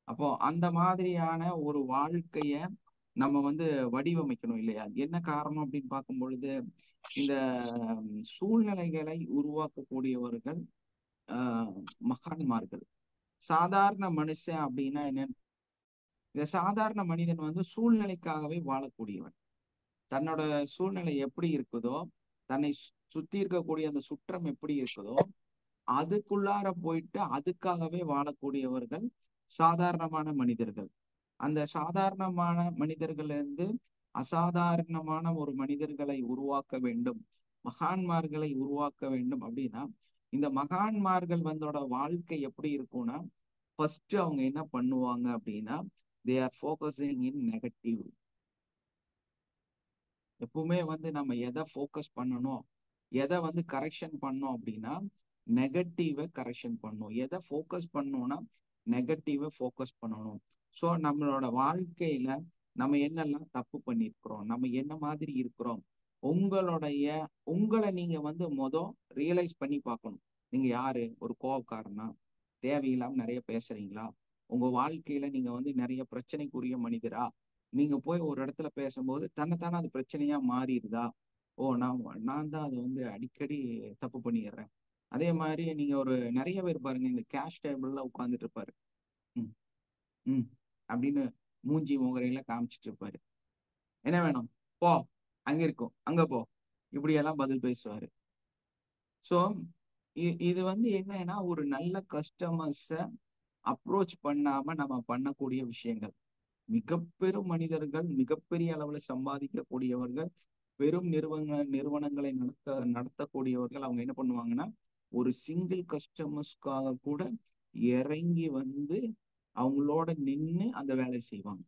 அப்போ அந்த மாதிரியான ஒரு வாழ்க்கைய நம்ம வந்து வடிவமைக்கணும் இல்லையா? என்ன காரணம் அப்படின்னு பார்க்கும் பொழுது இந்த சூழ்நிலைகளை உருவாக்கக்கூடியவர்கள் ஆஹ் மகான்மார்கள். சாதாரண மனுஷன் அப்படின்னா என்னன்னு, இந்த சாதாரண மனிதன் வந்து சூழ்நிலைக்காகவே வாழக்கூடியவன். தன்னோட சூழ்நிலை எப்படி இருக்குதோ, தன்னை சுத்தி இருக்கக்கூடிய அந்த சுற்றம் எப்படி இருக்குதோ அதுக்குள்ளார போயிட்டு அதுக்காகவே வாழக்கூடியவர்கள் சாதாரணமான மனிதர்கள். அந்த சாதாரணமான மனிதர்கள்ல இருந்து அசாதாரணமான ஒரு மனிதர்களை உருவாக்க வேண்டும், மகான்மார்களை உருவாக்க வேண்டும் அப்படின்னா இந்த மகான்மார்கள் வந்தோட வாழ்க்கை எப்படி இருக்கும்னா, ஃபர்ஸ்ட் அவங்க என்ன பண்ணுவாங்க அப்படின்னா, they are focusing in negative. எப்பவுமே வந்து நம்ம எதை ஃபோக்கஸ் பண்ணணும், எதை வந்து கரெக்ஷன் பண்ணோம் அப்படின்னா நெகட்டிவை கரெக்ஷன் பண்ணணும். எதை ஃபோக்கஸ் பண்ணணும்னா நெகட்டிவை ஃபோக்கஸ் பண்ணணும். ஸோ நம்மளோட வாழ்க்கையில நம்ம என்னெல்லாம் தப்பு பண்ணியிருக்கிறோம், நம்ம என்ன மாதிரி இருக்கிறோம், உங்களுடைய உங்களை நீங்க வந்து ரியலைஸ் பண்ணி பார்க்கணும். நீங்க யாரு? ஒரு கோவக்காரனா? தேவையில்லாம நிறைய பேசுறீங்களா? உங்க வாழ்க்கையில நீங்க வந்து நிறைய பிரச்சனைக்குரிய மனிதரா? நீங்க போய் ஒரு இடத்துல பேசும்போது தன்னைத்தானே அது பிரச்சனையா மாறிடுதா? ஓ நான் நான் தான் அது வந்து அடிக்கடி தப்பு பண்ணிடுறேன், அதே மாதிரி நீங்க ஒரு நிறைய பேர் பாருங்க, இந்த கேஷ் டேபிள்ல உட்காந்துட்டு இருப்பாரு. ம் ம் அப்படின்னு மூஞ்சி முகரையில காமிச்சிட்டு இருப்பாரு. என்ன வேணும்? போ, அங்க இருக்கும், அங்க போ, இப்படியெல்லாம் பதில் பேசுவாரு. ஸோ இது வந்து என்னன்னா, ஒரு நல்ல கஸ்டமர்ஸை அப்ரோச் பண்ணாம நம்ம பண்ணக்கூடிய விஷயங்கள். மிகப்பெரும் மனிதர்கள், மிகப்பெரிய அளவுல சம்பாதிக்கக்கூடியவர்கள், பெரும் நிறுவனங்களை நடத்தக்கூடியவர்கள், அவங்க என்ன பண்ணுவாங்கன்னா, ஒரு சிங்கிள் கஸ்டமர்ஸ்க்காக கூட இறங்கி வந்து அவங்களோட நின்று அந்த வேலையை செய்வாங்க.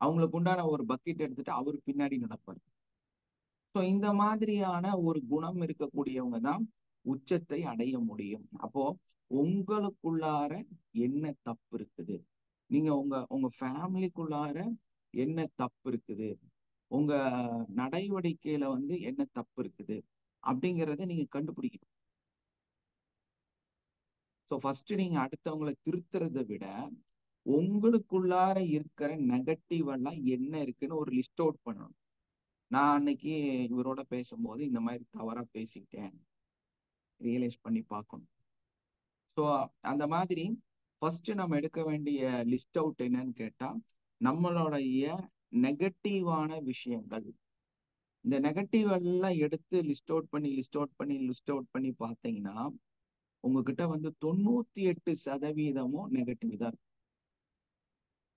அவங்களுக்கு உண்டான ஒரு பக்கெட் எடுத்துட்டு அவர் பின்னாடி நடப்பார். ஸோ இந்த மாதிரியான ஒரு குணம் இருக்கக்கூடியவங்க தான் உச்சத்தை அடைய முடியும். அப்போ உங்களுக்குள்ளார என்ன தப்பு இருக்குது, நீங்க உங்க உங்க ஃபேமிலிக்குள்ளார என்ன தப்பு இருக்குது, உங்க நடவடிக்கையில வந்து என்ன தப்பு இருக்குது அப்படிங்கிறத நீங்க கண்டுபிடிக்கணும். ஸோ ஃபர்ஸ்ட் நீங்க அடுத்தவங்களை திருத்துறதை விட உங்களுக்குள்ளார இருக்கிற நெகட்டிவ் எல்லாம் என்ன இருக்குன்னு ஒரு லிஸ்ட் அவுட் பண்ணணும். நான் அன்னைக்கு இவரோட பேசும்போது இந்த மாதிரி தவறா பேசிட்டேன், ரியலைஸ் பண்ணி பார்க்கணும். ஸோ அந்த மாதிரி ஃபர்ஸ்ட் நம்ம எடுக்க வேண்டிய லிஸ்ட் அவுட் என்னன்னு கேட்டா, நம்மளுடைய நெகட்டிவான விஷயங்கள். இந்த நெகட்டிவ் எல்லாம் எடுத்து லிஸ்ட் அவுட் பண்ணி பார்த்தீங்கன்னா, உங்ககிட்ட வந்து 98% நெகட்டிவ் தான்.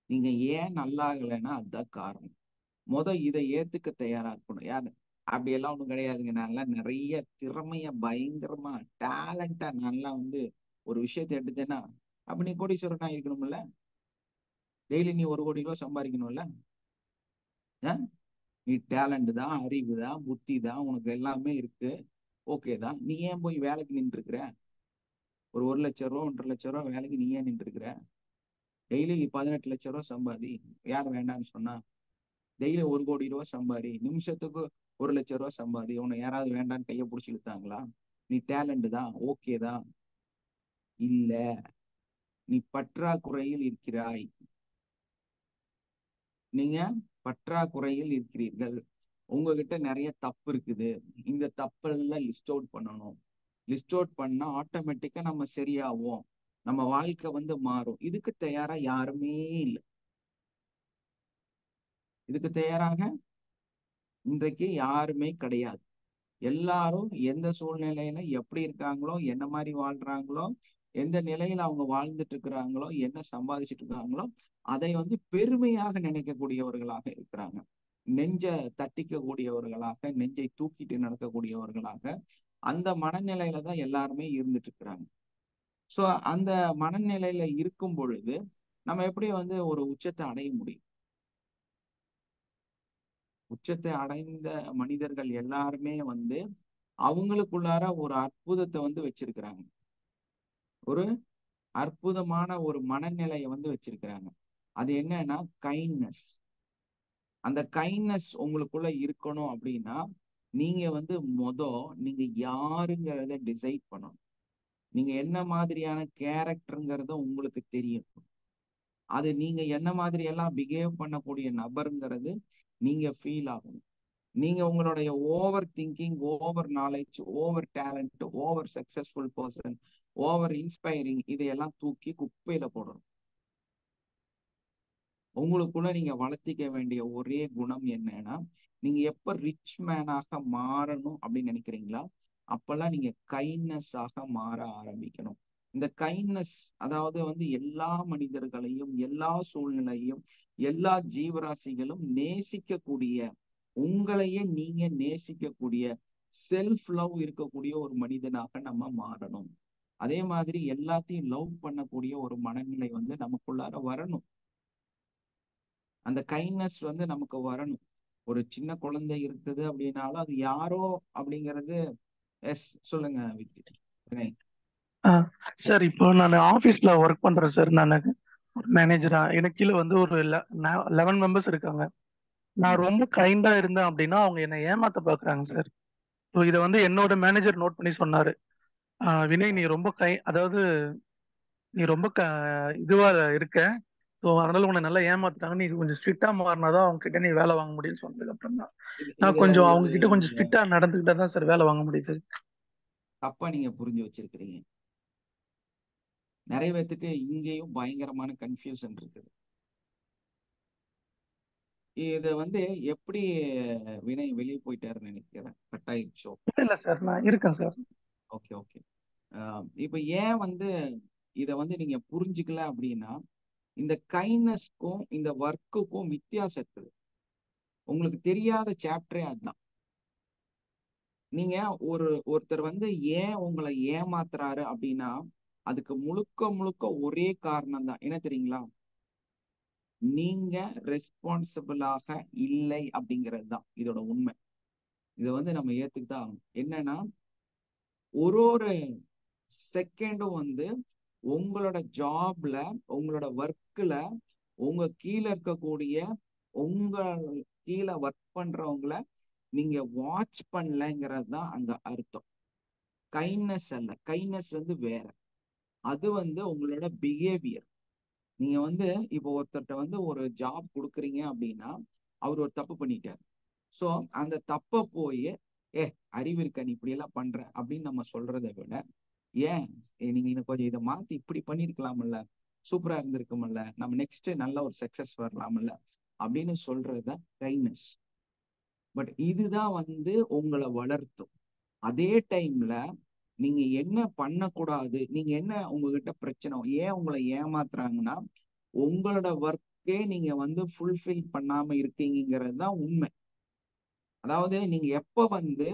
நீங்க ஏன் நல்லா ஆகலைன்னா அதுதான் காரணம். இதை ஏத்துக்க தயாரா இருக்கணும். யாரு அப்படியெல்லாம் ஒண்ணும் கிடையாதுங்க, நல்லா நிறைய திறமைய பயங்கரமா டேலண்டா நல்லா வந்து ஒரு விஷயத்த எடுத்தேன்னா அப்ப நீ கோடீஸ்வரனா இருக்கணும்ல. டெய்லி நீ 1 கோடி ரூபாய் சம்பாதிக்கணும்ல. நீ டேலண்ட் தான், அறிவு தான், புத்தி தான், உனக்கு எல்லாமே இருக்கு, ஓகே தான். நீ ஏன் போய் வேலைக்கு நின்று இருக்கிற? ஒரு 1 லட்சம் ரூபா 1.5 லட்சம் ரூபா வேலைக்கு நீ ஏன் நின்று இருக்கிற? டெய்லி 18 லட்சம் ரூபா சம்பாதி, யார் வேண்டாம்னு சொன்னா? டெய்லி 1 கோடி ரூபாய் சம்பாதி, நிமிஷத்துக்கு 1 லட்சம் ரூபாய் சம்பாதி, உன்னை யாராவது வேண்டான்னு கையை பிடிச்சி இழுத்தாங்களா? நீ டேலண்ட் தான், ஓகே தான். இல்ல, நீ பற்றாக்குறையில் இருக்கிறாய். நீங்க பற்றாக்குறையில் இருக்கிறீர்கள். உங்ககிட்ட நிறைய தப்பு இருக்குது. இந்த தப்பெல்லாம் லிஸ்ட் அவுட் பண்ணணும். லிஸ்ட் அவுட் பண்ணா ஆட்டோமேட்டிக்கா நம்ம சரியாவோம், நம்ம வாழ்க்கை வந்து மாறும். இதுக்கு தயாரா யாருமே இல்லை. இதுக்கு தயாராக இன்றைக்கு யாருமே கிடையாது. எல்லாரும் எந்த சூழ்நிலையில எப்படி இருக்காங்களோ, என்ன மாதிரி வாழ்றாங்களோ, எந்த நிலையில அவங்க வாழ்ந்துட்டு இருக்கிறாங்களோ, என்ன சம்பாதிச்சுட்டு இருக்காங்களோ, அதை வந்து பெருமையாக நினைக்கக்கூடியவர்களாக இருக்கிறாங்க. நெஞ்ச தட்டிக்க கூடியவர்களாக, நெஞ்சை தூக்கிட்டு நடக்கக்கூடியவர்களாக, அந்த மனநிலையில தான் எல்லாருமே இருந்துட்டு இருக்கிறாங்க. சோ அந்த மனநிலையில இருக்கும் பொழுது நம்ம எப்படி வந்து ஒரு உச்சத்தை அடைய முடியும்? உச்சத்தை அடைந்த மனிதர்கள் எல்லாருமே வந்து அவங்களுக்குள்ளார ஒரு அற்புதத்தை வந்து வச்சிருக்கிறாங்க. ஒரு அற்புதமான ஒரு மனநிலையை வந்து வச்சிருக்கிறாங்க. அது என்னன்னா கைண்ட்னஸ். அந்த கைண்ட்னஸ் உங்களுக்குள்ள இருக்கணும் அப்படின்னா, நீங்க வந்து நீங்க யாருங்கிறத டிசைட் பண்ணணும். நீங்க என்ன மாதிரியான கேரக்டருங்கிறத உங்களுக்கு தெரியும். அது நீங்க என்ன மாதிரி எல்லாம் பிஹேவ் பண்ணக்கூடிய நபருங்கிறது நீங்க ஃபீல் ஆகணும். நீங்க உங்களுடைய over thinking, over knowledge, over talent, over successful person, over inspiring, இதையெல்லாம் தூக்கி குப்பையில போடணும். உங்களுக்குள்ள நீங்க வளர்த்திக்க வேண்டிய ஒரே குணம் என்னன்னா, நீங்க எப்ப ரிச் மேனாக மாறணும் அப்படின்னு நினைக்கிறீங்களா, அப்பெல்லாம் நீங்க கைண்ட்னஸ் ஆக மாற ஆரம்பிக்கணும். இந்த கைண்ட்னஸ் அதாவது வந்து எல்லா மனிதர்களையும், எல்லா சூழ்நிலையும், எல்லா ஜீவராசிகளும் நேசிக்கக்கூடிய, உங்களையே நீங்க நேசிக்கக்கூடிய, செல்ஃப் லவ் இருக்கக்கூடிய ஒரு மனிதனாக நம்ம மாறணும். அதே மாதிரி எல்லாத்தையும் லவ் பண்ணக்கூடிய ஒரு மனநிலை வந்து நமக்குள்ளார வரணும். அந்த கைண்ட்னஸ் வந்து நமக்கு வரணும். ஒரு சின்ன குழந்தை இருக்குது அப்படின்னாலும் அது யாரோ அப்படிங்கிறது. எஸ், சொல்லுங்க வினய். சார், இப்போ நான் ஆஃபீஸில் ஒர்க் பண்ணுறேன் சார். நான் ஒரு மேனேஜராக எனக்கு கீழே வந்து ஒரு 11 மெம்பர்ஸ் இருக்காங்க. நான் ரொம்ப கைண்டாக இருந்தேன் அப்படின்னா அவங்க என்னை ஏமாத்த பார்க்குறாங்க சார். ஸோ இதை வந்து என்னோட மேனேஜர் நோட் பண்ணி சொன்னார். வினய், நீ ரொம்ப அதாவது நீ ரொம்ப இதுவாக இருக்க. ஸோ அதனால உன்னை நல்லா ஏமாத்துறாங்க. நீ கொஞ்சம் ஸ்ட்ரிக்டாக மாறினாதான் அவங்க கிட்ட நீ வேலை வாங்க முடியும்னு சொன்னதுக்கு அப்புறம் தான் நான் இதுல கொஞ்சம் அவங்க ஒரு கிட்ட கொஞ்சம் ஸ்ட்ரிக்டாக நடந்துக்கிட்டா தான் சார் வேலை வாங்க முடியுது. தப்பா நீங்க புரிஞ்சு வச்சிருக்கிறீங்க. நிறைய பேத்துக்கு இங்கேயும் பயங்கரமான கன்ஃபியூஷன் இருக்குது. இத வந்து எப்படி வினய் வெளியே போயிட்டாருன்னு நினைக்கிறேன். கட் ஆயிடுச்சோ? இல்ல சார், நான் இருக்கேன் சார். Okay okay. இப்ப ஏன் வந்து இத வந்து நீங்க புரிஞ்சுக்கல அப்படின்னா, இந்த கைண்ட்னஸ்க்கும் இந்த ஒர்க்குக்கும் வித்தியாசம் இருக்குது. உங்களுக்கு தெரியாத சாப்டரே அதுதான். நீங்க ஒருத்தர் வந்து ஏன் உங்களை ஏமாத்துறாரு அப்படின்னா, அதுக்கு முழுக்க முழுக்க ஒரே காரணம் தான். என்ன தெரியுங்களா? நீங்க ரெஸ்பான்சிபிளாக இல்லை அப்படிங்கிறது தான் இதோட உண்மை. இதை வந்து நம்ம ஏத்துக்கிதான் ஆகணும். என்னன்னா, ஒரு செகண்டும் வந்து உங்களோட ஜாப்ல, உங்களோட ஒர்க்ல, உங்க கீழே இருக்கக்கூடிய, உங்க கீழே ஒர்க் பண்றவங்கள நீங்க வாட்ச் பண்ணலங்கிறது தான் அங்க அர்த்தம். கைண்ட்னஸ் அல்ல. கைண்ட்னஸ் வந்து வேற. அது வந்து உங்களோட பிஹேவியர். நீங்க வந்து இப்போ ஒருத்தர்கிட்ட வந்து ஒரு ஜாப் கொடுக்குறீங்க அப்படின்னா, அவர் ஒரு தப்பு பண்ணிட்டார். ஸோ அந்த தப்பை போய் அறிவு இருக்க நீ இப்படி எல்லாம் பண்ற அப்படின்னு நம்ம சொல்றதை விட, ஏன் நீங்க இன்னும் கொஞ்சம் இதை மாத்தி இப்படி பண்ணிருக்கலாம்ல, சூப்பரா இருந்திருக்கும்ல, நம்ம நெக்ஸ்ட் நல்ல ஒரு சக்சஸ் வரலாம்ல அப்படின்னு சொல்றதுதான் கைண்ட்னஸ். பட் இதுதான் வந்து உங்களை வளர்த்தும். அதே டைம்ல நீங்க என்ன பண்ணக்கூடாது, நீங்க என்ன உங்ககிட்ட பிரச்சனை, ஏன் உங்களை ஏமாத்துறாங்கன்னா, உங்களோட ஒர்க்கே நீங்க வந்து ஃபுல்ஃபில் பண்ணாம இருக்கீங்கிறது தான் உண்மை. அதாவது நீங்க எப்ப வந்து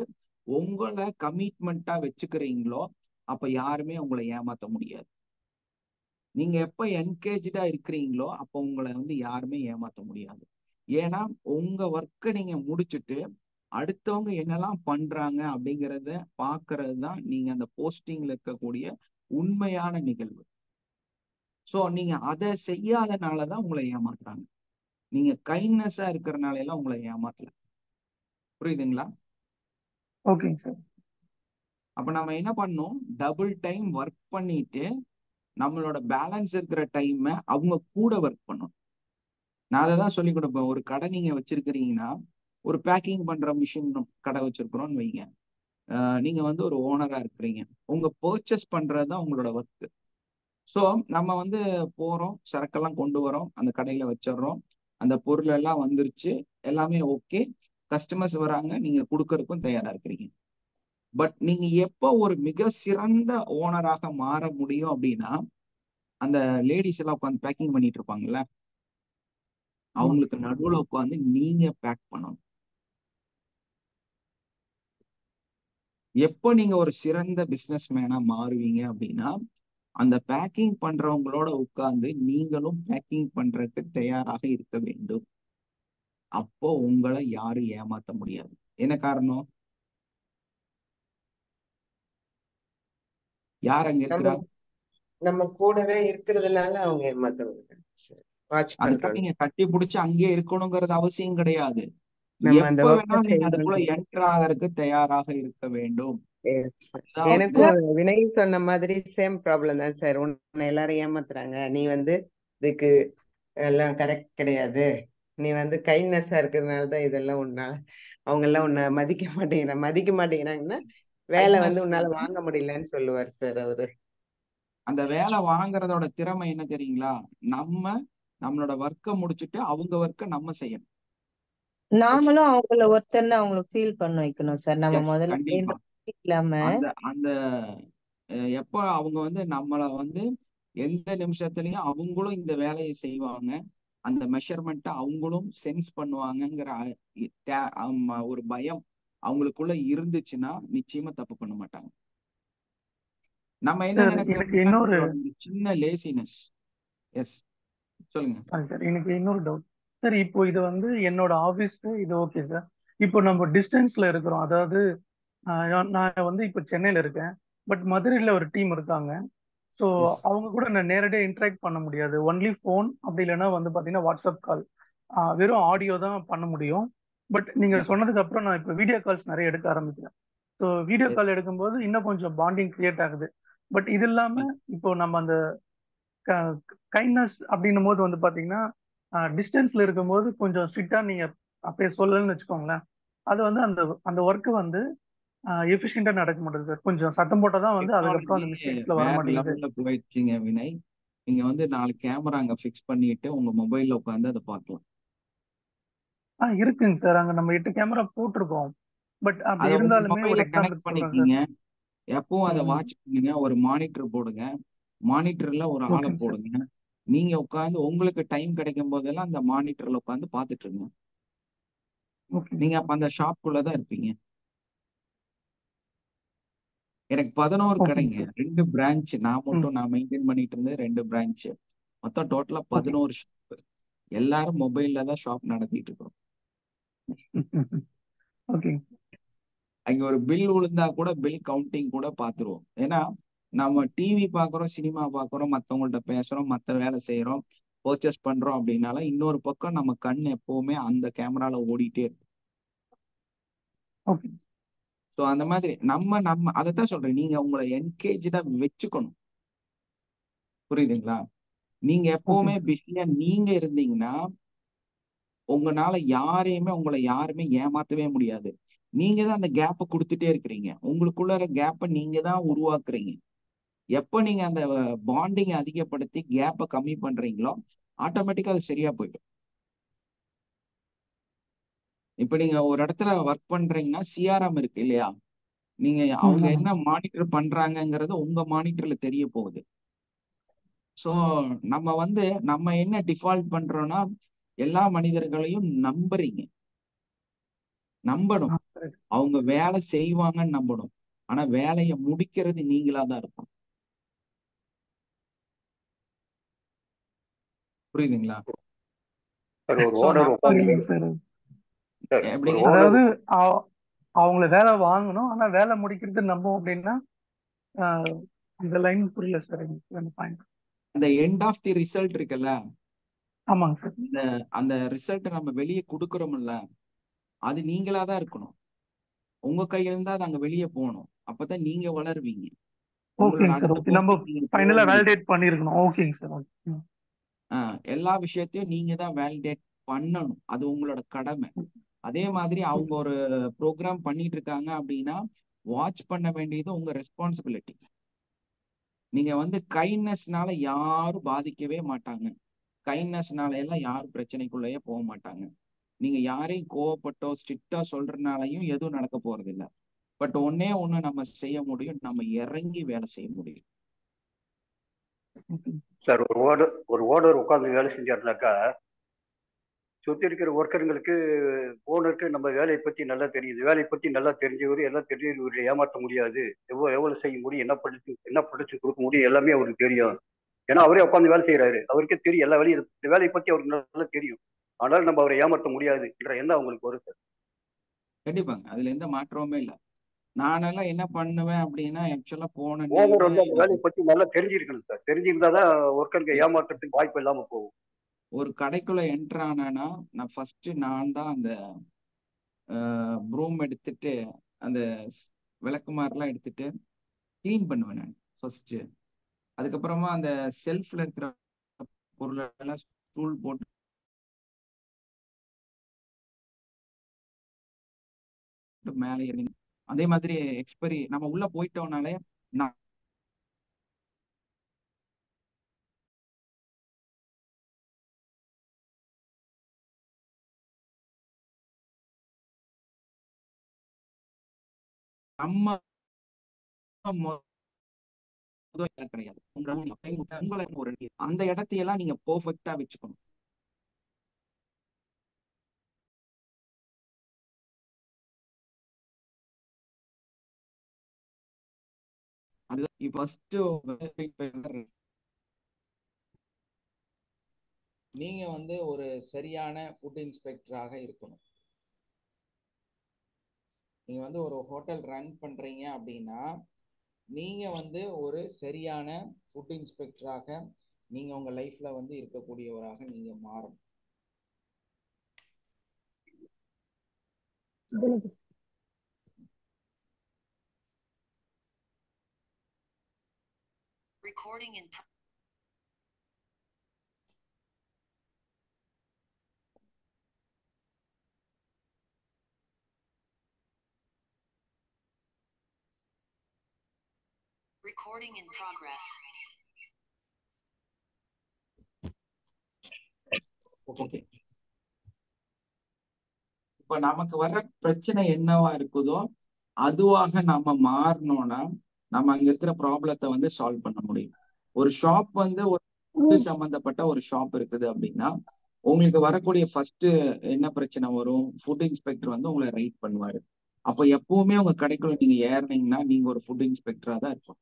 உங்களை கமிட்மெண்டா வச்சுக்கிறீங்களோ அப்ப யாருமே உங்களை ஏமாத்த முடியாது. நீங்க எப்ப என்கேஜா இருக்கிறீங்களோ அப்ப உங்களை வந்து யாருமே ஏமாத்த முடியாது. ஏன்னா உங்க ஒர்க்கை நீங்க முடிச்சுட்டு அடுத்தவங்க என்னெல்லாம் பண்றாங்க அப்படிங்கிறத பாக்குறது தான் நீங்க அந்த போஸ்டிங்ல இருக்கக்கூடிய உண்மையான நிகழ்வு. சோ நீங்க அதை செய்யாதனாலதான் உங்களை ஏமாத்துறாங்க. நீங்க கைண்ட்னஸா இருக்கிறனால எல்லாம் உங்களை ஏமாத்தல. புரியுதுங்களா? ஓகேங்க சார். அப்ப நம்ம என்ன பண்ணோம், டபுள் டைம் ஒர்க் பண்ணிட்டு நம்மளோட பேலன்ஸ் இருக்கிற டைம் அவங்க கூட ஒர்க் பண்ணணும். நான் அதை தான் சொல்லி கொடுப்பேன். ஒரு கடை நீங்க வச்சிருக்கிறீங்கன்னா, ஒரு பேக்கிங் பண்ற மிஷின் கடை வச்சிருக்கிறோம்னு வைங்க. நீங்க வந்து ஒரு ஓனரா இருக்கிறீங்க. உங்க பர்ச்சேஸ் பண்றதுதான் உங்களோட ஒர்க். ஸோ நம்ம வந்து போறோம், சரக்கெல்லாம் கொண்டு வரோம், அந்த கடையில வச்சிடுறோம், அந்த பொருள் எல்லாம் வந்துருச்சு, எல்லாமே ஓகே, கஸ்டமர்ஸ் வராங்க, நீங்க கொடுக்கறதுக்கும் தயாரா இருக்கிறீங்க. பட் நீங்க எப்போ ஒரு மிக சிறந்த ஓனராக மாற முடியும் அப்படின்னா, அந்த லேடிஸ் எல்லாம் உட்காந்து பேக்கிங் பண்ணிட்டு இருப்பாங்கல்ல, அவங்களுக்கு நடுவுல உட்காந்து நீங்க பேக் பண்ணணும். எப்போ நீங்க ஒரு சிறந்த பிசினஸ் மேனா மாறுவீங்க அப்படின்னா, அந்த பேக்கிங் பண்றவங்களோட உட்கார்ந்து நீங்களும் பேக்கிங் பண்றதுக்கு தயாராக இருக்க வேண்டும். அப்போ உங்களை யாரும் ஏமாத்த முடியாது. என்ன காரணம்? யார் அங்க நம்ம இருக்கிறா? நம்ம கூடவே இருக்கிறதுனால அவங்க ஏமாத்துவாங்க சார். வாட்ச் அதுக்காக பண்றோம். நீங்க கட்டி பிடிச்சு அங்கேயே இருக்கணுங்கிறது அவசியம் கிடையாது. நம்ம அந்த எப்ப ஒர்க்கை வேணாலும் நீங்க அதுக்குள்ள செய்யணும். என்டர் ஆகிறதுக்கு தயாராக இருக்க வேண்டும். அதுதான் வந்து எனக்கும் வினய் சொன்ன மாதிரி சேம் ப்ராப்ளம் தான் சார். உன்னை எல்லாரும் ஏமாத்துறாங்க, நீ வந்து இதுக்கு எல்லாம் கரெக்ட் கிடையாது, நீ வந்து கைண்ட்னஸா இருக்கிறதுனால தான் இதெல்லாம் உன்னால அவங்க எல்லாம் உன்னை மதிக்க மாட்டேங்கிறாங்கன்னா வேலை வந்து கைண்ட்னஸ் உன்னால வாங்க முடியலன்னு சொல்லுவார் சார் அவரு. அந்த வேலை வாங்குறதோட திறமை என்ன தெரியுங்களா? நம்மளோட ஒர்க்கை முடிச்சுட்டு அவங்க ஒர்க்கை நம்ம செய்யணும். நாமளும் அவங்கள ஒருத்தர்னு அவங்களுக்கு ஃபீல் பண்ண வைக்கணும் சார். நம்ம Yes, முதல்ல கண்டிப்பா. இல்லாம அந்த அந்த எப்போ அவங்க வந்து நம்மள வந்து எந்த நிமிஷத்துலயும் அவங்களும் இந்த வேலையை செய்வாங்க, அந்த மெஷர்மெண்ட்டை அவங்களும் சென்ஸ் பண்ணுவாங்கங்கிற ஒரு பயம் அவங்களுக்குள்ள இருந்துச்சுன்னா நிச்சயமா தப்பு பண்ண மாட்டாங்க. நம்ம என்ன சார் எனக்கு நினைக்கிறோம்னா, இன்னொரு நம்மளோட இந்த சின்ன லேசினஸ். எஸ், சொல்லுங்க. சார் எனக்கு இன்னொரு டவுட் சார். இப்போ இது வந்து என்னோட ஆஃபீஸ் இது ஓகே சார். இப்போ நம்ம டிஸ்டன்ஸ்ல இருக்கிறோம். அதாவது நான் வந்து இப்போ சென்னையில இருக்கேன், பட் மதுரையில் ஒரு டீம் இருக்காங்க. ஸோ எஸ், அவங்க கூட நான் நேரடியாக இன்ட்ராக்ட் பண்ண முடியாது. ஒன்லி ஃபோன், அப்படி இல்லைன்னா வந்து பார்த்தீங்கன்னா வாட்ஸ்அப் கால், வெறும் ஆடியோ தான் பண்ண முடியும். பட் நீங்கள் சொன்னதுக்கு அப்புறம் நான் இப்போ வீடியோ கால்ஸ் நிறைய எடுக்க ஆரம்பிக்கிறேன். ஸோ வீடியோ கால் எடுக்கும்போது இன்னும் கொஞ்சம் பாண்டிங் கிரியேட் ஆகுது. பட் இது இல்லாமல் இப்போ நம்ம அந்த கைண்ட்னஸ் அப்படின்னும் போது வந்து பார்த்தீங்கன்னா டிஸ்டன்ஸ்ல இருக்கும்போது கொஞ்சம் ஸ்ட்ரிக்டா நீங்கள் அப்படியே சொல்லலன்னு வச்சுக்கோங்களேன், அது வந்து அந்த அந்த ஒர்க்கு வந்து எஃபிஷியண்டா நடக்க மாட்டேங்குது சார். கொஞ்சம் சத்தம் போட்டால் தான் வந்து அதுக்கப்புறம் டெக்னாலஜி அந்த மிஸ்டேக்ஸ்ல வர வேற மாட்டேங்குது. லெவல்ல போயிடுச்சுங்க வினய். நீங்க வந்து 4 கேமரா அங்க ஃபிக்ஸ் பண்ணிட்டு உங்க மொபைல்ல உட்காந்து அதை பார்க்கலாம். இருக்குங்க சார். அங்க நம்ம 8 கேமரா போட்டிருக்கோம். பட் அப்படி அதை உங்க இருந்தாலுமே ஒரு மொபைல்ல கனெக்ட் எக்ஸாம்பிளுக்கு சொல்றேன் சார். பண்ணிக்கிங்க. எப்பவும் அதை ம் வாட்ச் பண்ணுங்க. ஒரு மானிட்டர் போடுங்க. மானிட்டர்ல ஒரு ஆளை ஓகேங்க சார். போடுங்க. நீங்க உட்காந்து உங்களுக்கு டைம் கிடைக்கும் போதெல்லாம் அந்த மானிட்டர்ல உட்காந்து பார்த்துட்டு இருங்க. ஓகேங்க நீங்க சார். அப்ப அந்த ஷாப்புக்குள்ளதான் இருப்பீங்க. எனக்கு 11 ஓகேங்க கடைங்க, சார். 2 பிரான்ச். நான் ம் மட்டும் நான் மெயின்டைன் பண்ணிட்டு இருந்தது 2 பிரான்ச். மொத்தம் டோட்டலா ஓகே 11 ஷாப். எல்லாரும் மொபைல்ல தான் ஷாப் நடத்திட்டு இருக்கோம். ஓகேங்க. அங்க ஒரு பில் விழுந்தா கூட பில் கவுண்டிங் கூட பாத்துருவோம். ஏன்னா நம்ம டிவி பாக்குறோம், சினிமா பாக்குறோம், மத்தவங்கள்ட்ட பேசுறோம், மத்த வேலை செய்யறோம், பர்ச்சேஸ் பண்றோம் அப்படின்னால இன்னொரு பக்கம் நம்ம கண் எப்பவுமே அந்த கேமரால ஓடிட்டே இருக்கும். ஓகே. ஸோ அந்த மாதிரி நம்ம அதைத்தான் சொல்றேன், நீங்க உங்களை என்கேஜா வச்சுக்கணும். புரியுதுங்களா? நீங்க எப்பவுமே ஓகேங்க சார். பிஸியா நீங்க இருந்தீங்கன்னா உங்களை யாருமே ஏமாத்தவே முடியாது. நீங்க தான் அந்த கேப்பை கொடுத்துட்டே இருக்கிறீங்க. உங்களுக்குள்ள கேப்பை நீங்க தான் உருவாக்குறீங்க. எப்ப நீங்க அந்த பாண்டிங் அதிகப்படுத்தி கேப்பை கம்மி பண்றீங்களோ ஆட்டோமேட்டிக்கா அது சரியா போயிடும். இப்ப நீங்க ஒரு இடத்துல ஒர்க் பண்றீங்கன்னா சிஆர்எம் இருக்கு இல்லையா? நீங்க அவங்க ஆமாங்க. என்ன மானிட்டர் பண்றாங்கங்கிறது உங்க மானிட்டர்ல தெரிய போகுது. சோ நம்ம என்ன டிஃபால்ட் பண்றோம்னா எல்லா மனிதர்களையும் நம்பணும். correct. அவங்க வேலை செய்வாங்கன்னு நம்பணும். ஆனா வேலையை முடிக்கிறது நீங்களா தான் இருக்கும். புரியுதுங்களா? சார் ஒரு சோ ஓனர் உட்காந்து புரியுதுங்க சார். சார் ஒரு எப்படிங்க? ஓனர் அதாவது அவங்கள வேலை வாங்கணும். ஆனா வேலை முடிக்கிறது நம்ம அப்படின்னா ஆஹ் அந்த லைன் புரியல சார் எனக்கு அந்த பாயிண்ட். அந்த எண்ட் ஆஃப் தி ரிசல்ட் இருக்குல்ல, ஆமாங்க சார். இந்த அந்த ரிசல்ட் நம்ம வெளியே கொடுக்கறோம்ல, அது நீங்களா தான் இருக்கணும். உங்க கையில இருந்தா அது அங்க வெளியே போகணும். அப்பதான் நீங்க வளருவீங்க. உங்களோட ஓகேங்க சார். அடுத்த ஓகே, நம்ம போஸ்டிங் நீங்க போக ஃபைனலா முடியும். வேலிடேட் பண்ணிருக்கணும். ஓகேங்க சார். ஓகே. எல்லா விஷயத்தையும் நீங்க தான் வேலிடேட் பண்ணணும். அது உங்களோட கடமை. அதே மாதிரி அவங்க ஒரு ப்ரோக்ராம் பண்ணிட்டு இருக்காங்க அப்படின்னா வாட்ச் பண்ண வேண்டியது உங்க ரெஸ்பான்சிபிலிட்டி. நீங்க கைண்ட்னஸ்னால யாரும் பாதிக்கவே மாட்டாங்க. கைண்ட்னஸ்னால எல்லாம் யாரும் பிரச்சனைக்குள்ளேயே போக மாட்டாங்க. நீங்க யாரையும் கோவப்பட்டோ ஸ்ட்ரிக்டா சொல்றதுனாலையும் எதுவும் நடக்க போறது இல்ல. பட் ஒன்னே ஒண்ணு நம்ம செய்ய முடியும், நம்ம இறங்கி வேலை செய்ய முடியும். சார் ஒரு ஓனர் உட்காந்து வேலை செஞ்சாருனாக்கா சுத்தி இருக்கிற ஒர்க்கருங்களுக்கு ஓனருக்கு நம்ம வேலையை பத்தி நல்லா தெரியுது. வேலையை பத்தி நல்லா தெரிஞ்சவர் எல்லாம் தெரிஞ்சவர் ஏமாற்ற முடியாது. எவ்வளவு செய்ய முடியும், என்ன ப்ரொடக்ஷன் கொடுக்க முடியும் எல்லாமே அவருக்கு தெரியும். ஏன்னா அவரே உட்காந்து வேலை செய்யறாரு. அவருக்கே தெரியும் எல்லா வேலையும். இந்த வேலையை பத்தி அவருக்கு நல்லா தெரியும். ஆனால் நம்ம அவரை ஏமாற்ற முடியாது என்ற எண்ணம் அவங்களுக்கு வரும் சார். கண்டிப்பாங்க, அதுல எந்த மாற்றமுமே இல்லை. நானெல்லாம் என்ன பண்ணுவேன் அப்படின்னா ஆக்சுவலா போன ஓனர் நேமே அந்த வேலையை பத்தி நல்லா தெரிஞ்சிருக்கணும் சார். தெரிஞ்சிருந்தாதான் ஒர்க்கருக்கு ஏமாற்றத்துக்கு வாய்ப்பு இல்லாம போகும். ஒரு கடைக்குள்ள என்டர் ஆனா நான் ஃபர்ஸ்ட் நான் தான் அந்த ப்ரூம் எடுத்துட்டு அந்த விளக்குமாரெல்லாம் எடுத்துட்டு கிளீன் பண்ணுவேன் நான் ஃபர்ஸ்ட். அதுக்கப்புறமா அந்த செல்ஃப்ல இருக்கிற பொருள் எல்லாம் ஸ்டூல் போட்டு மேலே ஏறி அதே மாதிரி எக்ஸ்பைரி நம்ம உள்ள போயிட்டோம்னாலே நம்ம கிடையாது. உங்களை அந்த இடத்தையெல்லாம் நீங்க பெர்ஃபெக்ட்டா வச்சுக்கணும். அது ஃபர்ஸ்ட் நீங்க ஒரு சரியான ஃபுட் இன்ஸ்பெக்டராக இருக்கணும். நீங்க ஒரு ஹோட்டல் ரன் பண்றீங்க அப்படின்னா நீங்க ஒரு சரியான ஃபுட் இன்ஸ்பெக்டராக நீங்க உங்க லைஃப்ல இருக்கக்கூடியவராக நீங்க மாறணும். Recording in okay. இப்ப நமக்கு வர்ற பிரச்சனை என்னவா இருக்குதோ அதுவாக நாம மாறணும்னா நம்ம அங்க இருக்கிற ப்ராப்ளத்தை வந்து சால்வ் பண்ண முடியும். ஒரு ஷாப் வந்து ஒரு ஃபுட் சம்பந்தப்பட்ட ஒரு ஷாப் இருக்குது அப்படின்னா உங்களுக்கு வரக்கூடிய ஃபர்ஸ்ட் என்ன பிரச்சனை வரும்? ஃபுட் இன்ஸ்பெக்டர் வந்து உங்களை ரைட் பண்ணுவாரு. அப்ப எப்பவுமே உங்க கடைக்குள்ள நீங்க ஏறினீங்கன்னா நீங்க ஒரு ஃபுட் இன்ஸ்பெக்டரா தான் இருக்கும்.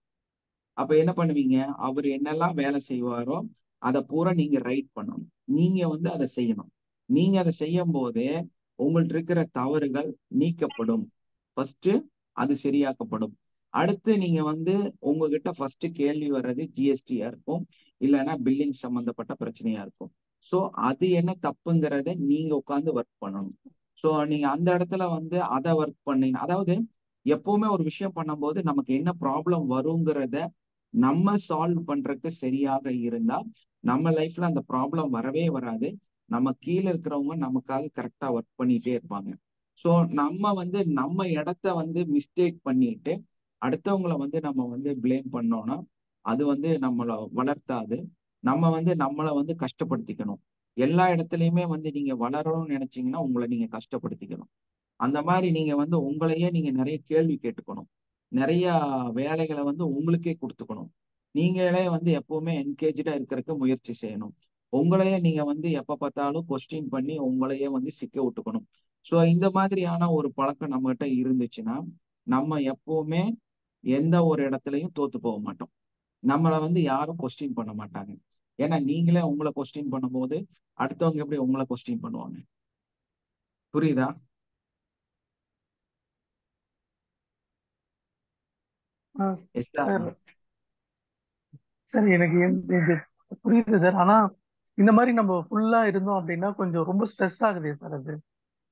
அப்ப என்ன பண்ணுவீங்க? அவர் என்னெல்லாம் வேலை செய்வாரோ அதை பூரா நீங்க ரைட் பண்ணணும். நீங்க வந்து அதை செய்யணும். நீங்க அதை செய்யும் போதே உங்கள்ட்ட இருக்கிற தவறுகள் நீக்கப்படும். ஃபர்ஸ்ட் அது சரியாக்கப்படும். அடுத்து நீங்க வந்து உங்ககிட்ட ஃபர்ஸ்ட் கேள்வி வர்றது ஜிஎஸ்டியா இருக்கும், இல்லைன்னா பில்லிங் சம்பந்தப்பட்ட பிரச்சனையா இருக்கும். ஸோ அது என்ன தப்புங்கிறத நீங்க உட்காந்து ஒர்க் பண்ணணும். ஸோ நீங்க அந்த இடத்துல வந்து அதை ஒர்க் பண்ணீங்க. அதாவது எப்பவுமே ஒரு விஷயம் பண்ணும்போது நமக்கு என்ன ப்ராப்ளம் வருங்கிறத நம்ம சால்வ் பண்றதுக்கு சரியாக இருந்தா நம்ம லைஃப்ல அந்த ப்ராப்ளம் வரவே வராது. நம்ம கீழே இருக்கிறவங்க நமக்காக கரெக்டா ஒர்க் பண்ணிட்டே இருப்பாங்க. ஸோ நம்ம வந்து நம்ம இடத்த வந்து மிஸ்டேக் பண்ணிட்டு அடுத்தவங்களை வந்து நம்ம வந்து பிளேம் பண்ணோம்னா அது வந்து நம்மளை வளர்த்தாது. நம்ம வந்து நம்மளை வந்து கஷ்டப்படுத்திக்கணும். எல்லா இடத்துலையுமே வந்து நீங்க வளரணும்னு நினைச்சீங்கன்னா உங்களை நீங்க கஷ்டப்படுத்திக்கணும். அந்த மாதிரி நீங்க வந்து உங்களையே நீங்க நிறைய கேள்வி கேட்டுக்கணும். நிறைய வேலைகளை வந்து உங்களுக்கே கொடுத்துக்கணும். நீங்களே வந்து எப்பவுமே என்கேஜா இருக்கிறதுக்கு முயற்சி செய்யணும். உங்களையே நீங்க வந்து எப்ப பார்த்தாலும் கொஸ்டின் பண்ணி உங்களையே வந்து சிக்க விட்டுக்கணும். ஸோ இந்த மாதிரியான ஒரு பழக்கம் நம்மகிட்ட இருந்துச்சுன்னா நம்ம எப்பவுமே எந்த ஒரு இடத்துலையும் தோத்து போக மாட்டோம். நம்மளை வந்து யாரும் கொஸ்டின் பண்ண மாட்டாங்க. ஏன்னா நீங்களே உங்களை கொஸ்டின் பண்ணும்போது அடுத்தவங்க எப்படி உங்களை கொஸ்டின் பண்ணுவாங்க? புரியுதா? எஸ்டா? சார் சார் எனக்கு இது புரியுது சார். ஆனா இந்த மாதிரி நம்ம ஃபுல்லா இருந்தோம் அப்படின்னா கொஞ்சம் ரொம்ப ஸ்ட்ரெஸ் ஆகுது சார்.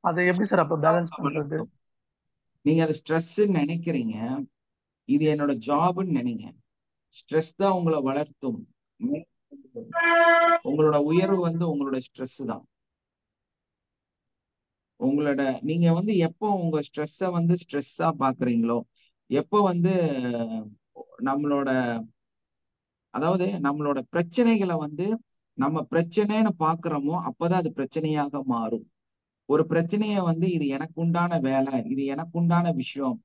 அதை எப்படி சார் அப்ப பேலன்ஸ் பண்றது? நீங்க அதை ஸ்ட்ரெஸ் நினைக்கிறீங்க, இது என்னோட ஜாப்னு நினைங்க. ஸ்ட்ரெஸ் தான் உங்களை வளர்த்தும். உங்களோட உயர்வு வந்து உங்களோட ஸ்ட்ரெஸ் தான். உங்களோட நீங்க வந்து எப்போ உங்க ஸ்ட்ரெஸ்ஸை வந்து ஸ்ட்ரெஸ்ஸா பாக்குறீங்களோ, எப்போ வந்து நம்மளோட அதாவது நம்மளோட பிரச்சனைகளை வந்து நம்ம பிரச்சனைன்னு பாக்குறோமோ அப்பதான் அது பிரச்சனையாக மாறும். ஒரு பிரச்சனைய வந்து இது எனக்கு உண்டான வேலை, இது எனக்கு உண்டான விஷயம்,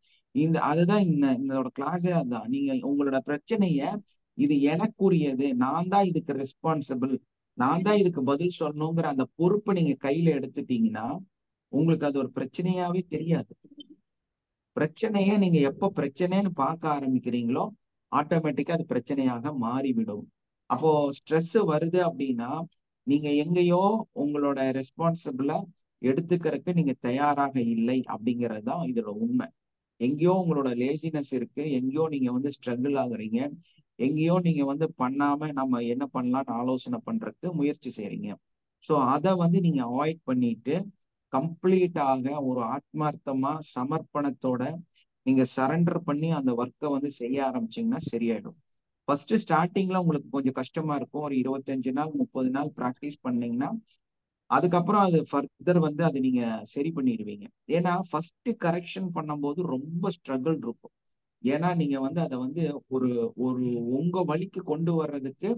அதுதான் இதோட கிளாஸே. அதுதான் நீங்க உங்களோட பிரச்சனைய இது எனக்குரியது, நான் தான் இதுக்கு ரெஸ்பான்சிபிள், நான் தான் இதுக்கு பதில் சொல்லணுங்கிற அந்த பொறுப்பை நீங்க கையில எடுத்துட்டீங்கன்னா உங்களுக்கு அது ஒரு பிரச்சனையாவே தெரியாது. பிரச்சனைய நீங்க எப்ப பிரச்சனைன்னு பார்க்க ஆரம்பிக்கிறீங்களோ ஆட்டோமேட்டிக்கா அது பிரச்சனையாக மாறிவிடும். அப்போ ஸ்ட்ரெஸ் வருது அப்படின்னா நீங்க எங்கேயோ உங்களோட ரெஸ்பான்சிபிளா எடுத்துக்கிறதுக்கு நீங்க தயாராக இல்லை அப்படிங்கிறது தான் இதோட உண்மை. எங்கேயோ உங்களோட லேசினஸ் இருக்கு, எங்கேயோ நீங்க வந்து ஸ்ட்ரகிள் ஆகுறீங்க, எங்கேயோ நீங்க வந்து பண்ணாம நம்ம என்ன பண்ணலாம்னு ஆலோசனை பண்றதுக்கு முயற்சி செய்றீங்க. ஸோ அதை வந்து நீங்க அவாய்ட் பண்ணிட்டு கம்ப்ளீட்டாக ஒரு ஆத்மார்த்தமா சமர்ப்பணத்தோட நீங்க சரண்டர் பண்ணி அந்த ஒர்க்கை வந்து செய்ய ஆரம்பிச்சீங்கன்னா சரியாயிடும். ஃபர்ஸ்ட் ஸ்டார்டிங்ல உங்களுக்கு கொஞ்சம் கஷ்டமா இருக்கும். ஒரு 25 நாள் 30 நாள் ப்ராக்டிஸ் பண்ணீங்கன்னா அதுக்கப்புறம் அது ஃபர்தர் வந்து அது நீங்க சரி பண்ணிடுவீங்க. ஏன்னா ஃபர்ஸ்ட் கரெக்ஷன் பண்ணும்போது ரொம்ப ஸ்ட்ரகிள் இருக்கும். ஏன்னா நீங்க வந்து அதை வந்து ஒரு ஒரு உங்க வழிக்கு கொண்டு வர்றதுக்கு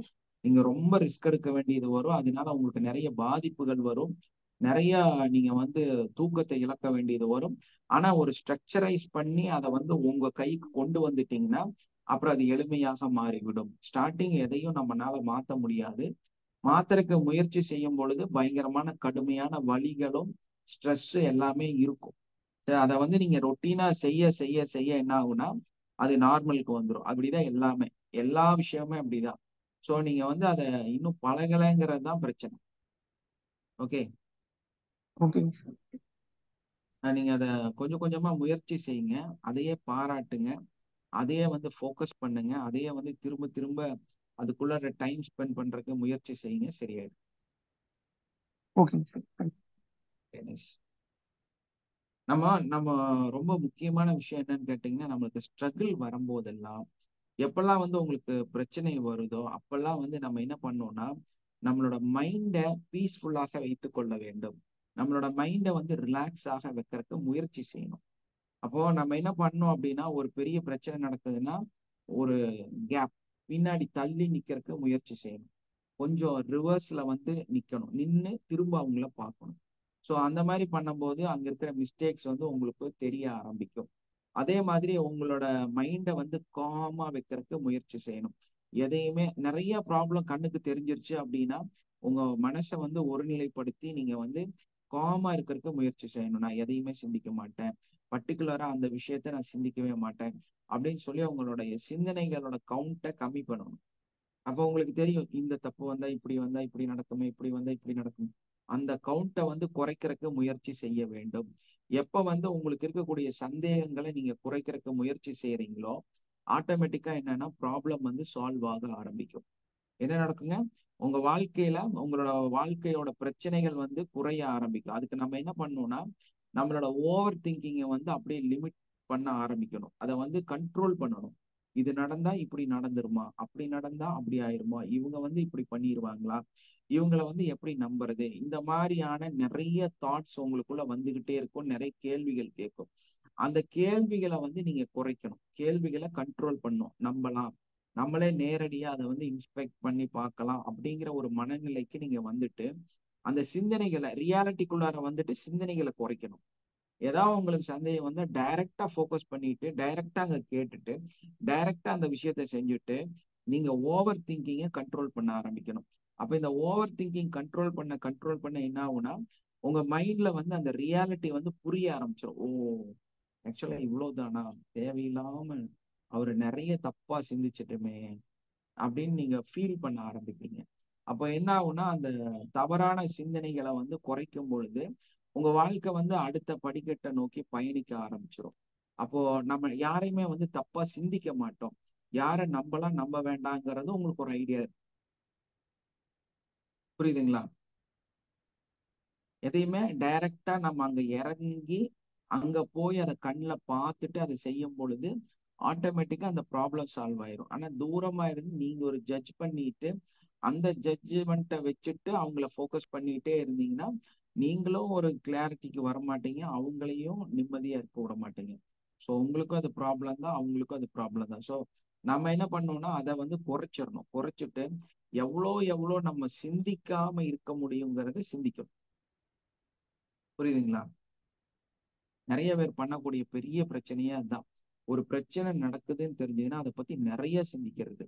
நீங்க ரொம்ப ரிஸ்க் எடுக்க வேண்டியது வரும். அதனால உங்களுக்கு நிறைய பாதிப்புகள் வரும். நிறைய நீங்க வந்து தூக்கத்தை இழக்க வேண்டியது வரும். ஆனா ஒரு ஸ்ட்ரக்சரைஸ் பண்ணி அதை வந்து உங்க கைக்கு கொண்டு வந்துட்டீங்கன்னா அப்புறம் அது எளிமையாக மாறிவிடும். ஸ்டார்டிங் எதையும் நம்மளால மாத்த முடியாது. மாத்துறதுக்கு முயற்சி செய்யும் பொழுது பயங்கரமான கடுமையான வலிகளும் ஸ்ட்ரெஸ் எல்லாமே இருக்கும். அதை வந்து நீங்க ரொட்டீனா செய்ய செய்ய செய்ய என்ன ஆகும்னா அது நார்மலுக்கு வந்துடும். அப்படிதான் எல்லாமே, எல்லா விஷயமே அப்படிதான். ஸோ நீங்க வந்து அதை இன்னும் பழகலைங்கிறது தான் பிரச்சனை. ஓகே, ஓகேங்க சார். நீங்க அதை கொஞ்சம் கொஞ்சமா முயற்சி செய்யுங்க. அதையே பாராட்டுங்க, அதையே வந்து ஃபோக்கஸ் பண்ணுங்க, அதையே வந்து திரும்ப திரும்ப அதுக்குள்ள டைம் ஸ்பெண்ட் பண்றதுக்கு முயற்சி செய்யுங்க, சரியாயிடும். ஓகேங்க சார். நம்ம நம்ம ரொம்ப முக்கியமான விஷயம் என்னன்னு கேட்டீங்கன்னா நம்மளுக்கு ஸ்ட்ரகிள் வரும்போதெல்லாம் எப்பெல்லாம் வந்து உங்களுக்கு பிரச்சனை வருதோ அப்பெல்லாம் வந்து நம்ம என்ன பண்ணோம்னா நம்மளோட மைண்டை பீஸ்ஃபுல்லாக வைத்துக் கொள்ள வேண்டும். நம்மளோட மைண்டை வந்து ரிலாக்ஸாக வைக்கிறதுக்கு முயற்சி செய்யணும். அப்போ நம்ம என்ன பண்ணோம் அப்படின்னா ஒரு பெரிய பிரச்சனை நடக்குதுன்னா ஒரு கேப், பின்னாடி தள்ளி நிக்கிறதுக்கு முயற்சி செய்யணும். கொஞ்சம் ரிவர்ஸ்ல வந்து நிக்கணும், நின்று திரும்ப அவங்கள பார்க்கணும். ஸோ அந்த மாதிரி பண்ணும்போது அங்க இருக்கிற மிஸ்டேக்ஸ் வந்து உங்களுக்கு தெரிய ஆரம்பிக்கும். அதே மாதிரி உங்களோட மைண்டை வந்து காமா வைக்கிறதுக்கு முயற்சி செய்யணும். எதையுமே நிறைய ப்ராப்ளம் கண்ணுக்கு தெரிஞ்சிருச்சு அப்படின்னா உங்க மனசை வந்து ஒருநிலைப்படுத்தி நீங்க வந்து காமா இருக்கிறதுக்கு முயற்சி செய்யணும். நான் எதையுமே சிந்திக்க மாட்டேன், பர்டிகுலரா அந்த விஷயத்த நான் சிந்திக்கவே மாட்டேன் அப்படின்னு சொல்லி உங்களுடைய சிந்தனைகளோட கவுண்டை கம்மி பண்ணணும். அப்போ உங்களுக்கு தெரியும், இந்த தப்பு வந்தா இப்படி வந்தா இப்படி நடக்குமே, இப்படி வந்தா இப்படி நடக்கும். அந்த கவுண்டை வந்து குறைக்கிறதுக்கு முயற்சி செய்ய வேண்டும். எப்ப வந்து உங்களுக்கு இருக்கக்கூடிய சந்தேகங்களை நீங்க குறைக்கிறதுக்கு முயற்சி செய்யறீங்களோ ஆட்டோமேட்டிக்கா என்னன்னா ப்ராப்ளம் வந்து சால்வ் ஆக ஆரம்பிக்கும். என்ன நடக்குங்க, உங்க வாழ்க்கையில உங்களோட வாழ்க்கையோட பிரச்சனைகள் வந்து குறைய ஆரம்பிக்கும். அதுக்கு நம்ம என்ன பண்ணணும்னா நம்மளோட ஓவர் திங்கிங்கை வந்து அப்படியே லிமிட் பண்ண ஆரம்பிக்கணும், அதை வந்து கண்ட்ரோல் பண்ணணும். இது நடந்தா இப்படி நடந்துருமா, அப்படி நடந்தா அப்படி ஆயிருமா, இவங்க வந்து இப்படி பண்ணிடுவாங்களா, இவங்களை வந்து எப்படி நம்புறது, இந்த மாதிரியான நிறைய தாட்ஸ் உங்களுக்குள்ள வந்துகிட்டே இருக்கும். நிறைய கேள்விகள் கேட்கும். அந்த கேள்விகளை வந்து நீங்க குறைக்கணும், கேள்விகளை கண்ட்ரோல் பண்ணணும். நம்பலாம், நம்மளே நேரடியா அதை வந்து இன்ஸ்பெக்ட் பண்ணி பார்க்கலாம் அப்படிங்கிற ஒரு மனநிலைக்கு நீங்க வந்துட்டு அந்த சிந்தனைகளை ரியாலிட்டிக்குள்ளார வந்துட்டு சிந்தனைகளை குறைக்கணும். ஏதாவது உங்களுக்கு சந்தேகம் வந்து டைரக்டா ஃபோக்கஸ் பண்ணிட்டு டைரக்டா அங்க கேட்டுட்டு டைரக்டா அந்த விஷயத்த செஞ்சுட்டு நீங்க ஓவர் திங்கிங்கை கண்ட்ரோல் பண்ண ஆரம்பிக்கணும். அப்ப இந்த ஓவர் திங்கிங் கண்ட்ரோல் பண்ண என்ன ஆகும்னா உங்க மைண்ட்ல வந்து அந்த ரியாலிட்டி வந்து புரிய ஆரம்பிச்சிடும். ஓ, ஆக்சுவலா இவ்வளவுதானா, தேவையில்லாம அவரு நிறைய தப்பா சிந்திச்சிட்டுமே அப்படின்னு நீங்க ஃபீல் பண்ண ஆரம்பிப்பீங்க. அப்போ என்ன ஆகும்னா அந்த தவறான சிந்தனைகளை வந்து குறைக்கும் பொழுது உங்க வாழ்க்கை வந்து அடுத்த படிக்கட்டை நோக்கி பயணிக்க ஆரம்பிச்சிடும். அப்போ நம்ம யாரையுமே வந்து தப்பா சிந்திக்க மாட்டோம். யாரை நம்பலாம் நம்ப வேண்டாங்கிறது உங்களுக்கு ஒரு ஐடியா இருக்கு. புரியுதுங்களா? எதையுமே டைரக்டா நம்ம அங்க இறங்கி அங்க போய் அதை கண்ணில் பார்த்துட்டு அதை செய்யும் பொழுது ஆட்டோமேட்டிக்கா அந்த ப்ராப்ளம் சால்வ் ஆயிரும். ஆனா தூரமா இருந்து நீங்க ஒரு ஜட்ஜ் பண்ணிட்டு அந்த ஜட்ஜ்மெண்ட்டை வச்சுட்டு அவங்கள ஃபோக்கஸ் பண்ணிட்டே இருந்தீங்கன்னா நீங்களும் ஒரு கிளாரிட்டிக்கு வர மாட்டீங்க, அவங்களையும் நிம்மதியா இருக்க விட மாட்டீங்க. ஸோ உங்களுக்கும் அது ப்ராப்ளம் தான், அவங்களுக்கும் அது ப்ராப்ளம் தான். ஸோ நம்ம என்ன பண்ணோம்னா அதை வந்து குறைச்சிடணும். குறைச்சிட்டு எவ்வளோ நம்ம சிந்திக்காம இருக்க முடியுங்கிறத சிந்திக்கணும். புரியுதுங்களா? நிறைய பேர் பண்ணக்கூடிய பெரிய பிரச்சனையே அதுதான். ஒரு பிரச்சனை நடக்குதுன்னு தெரிஞ்சதுன்னா அதை பத்தி நிறைய சிந்திக்கிறது.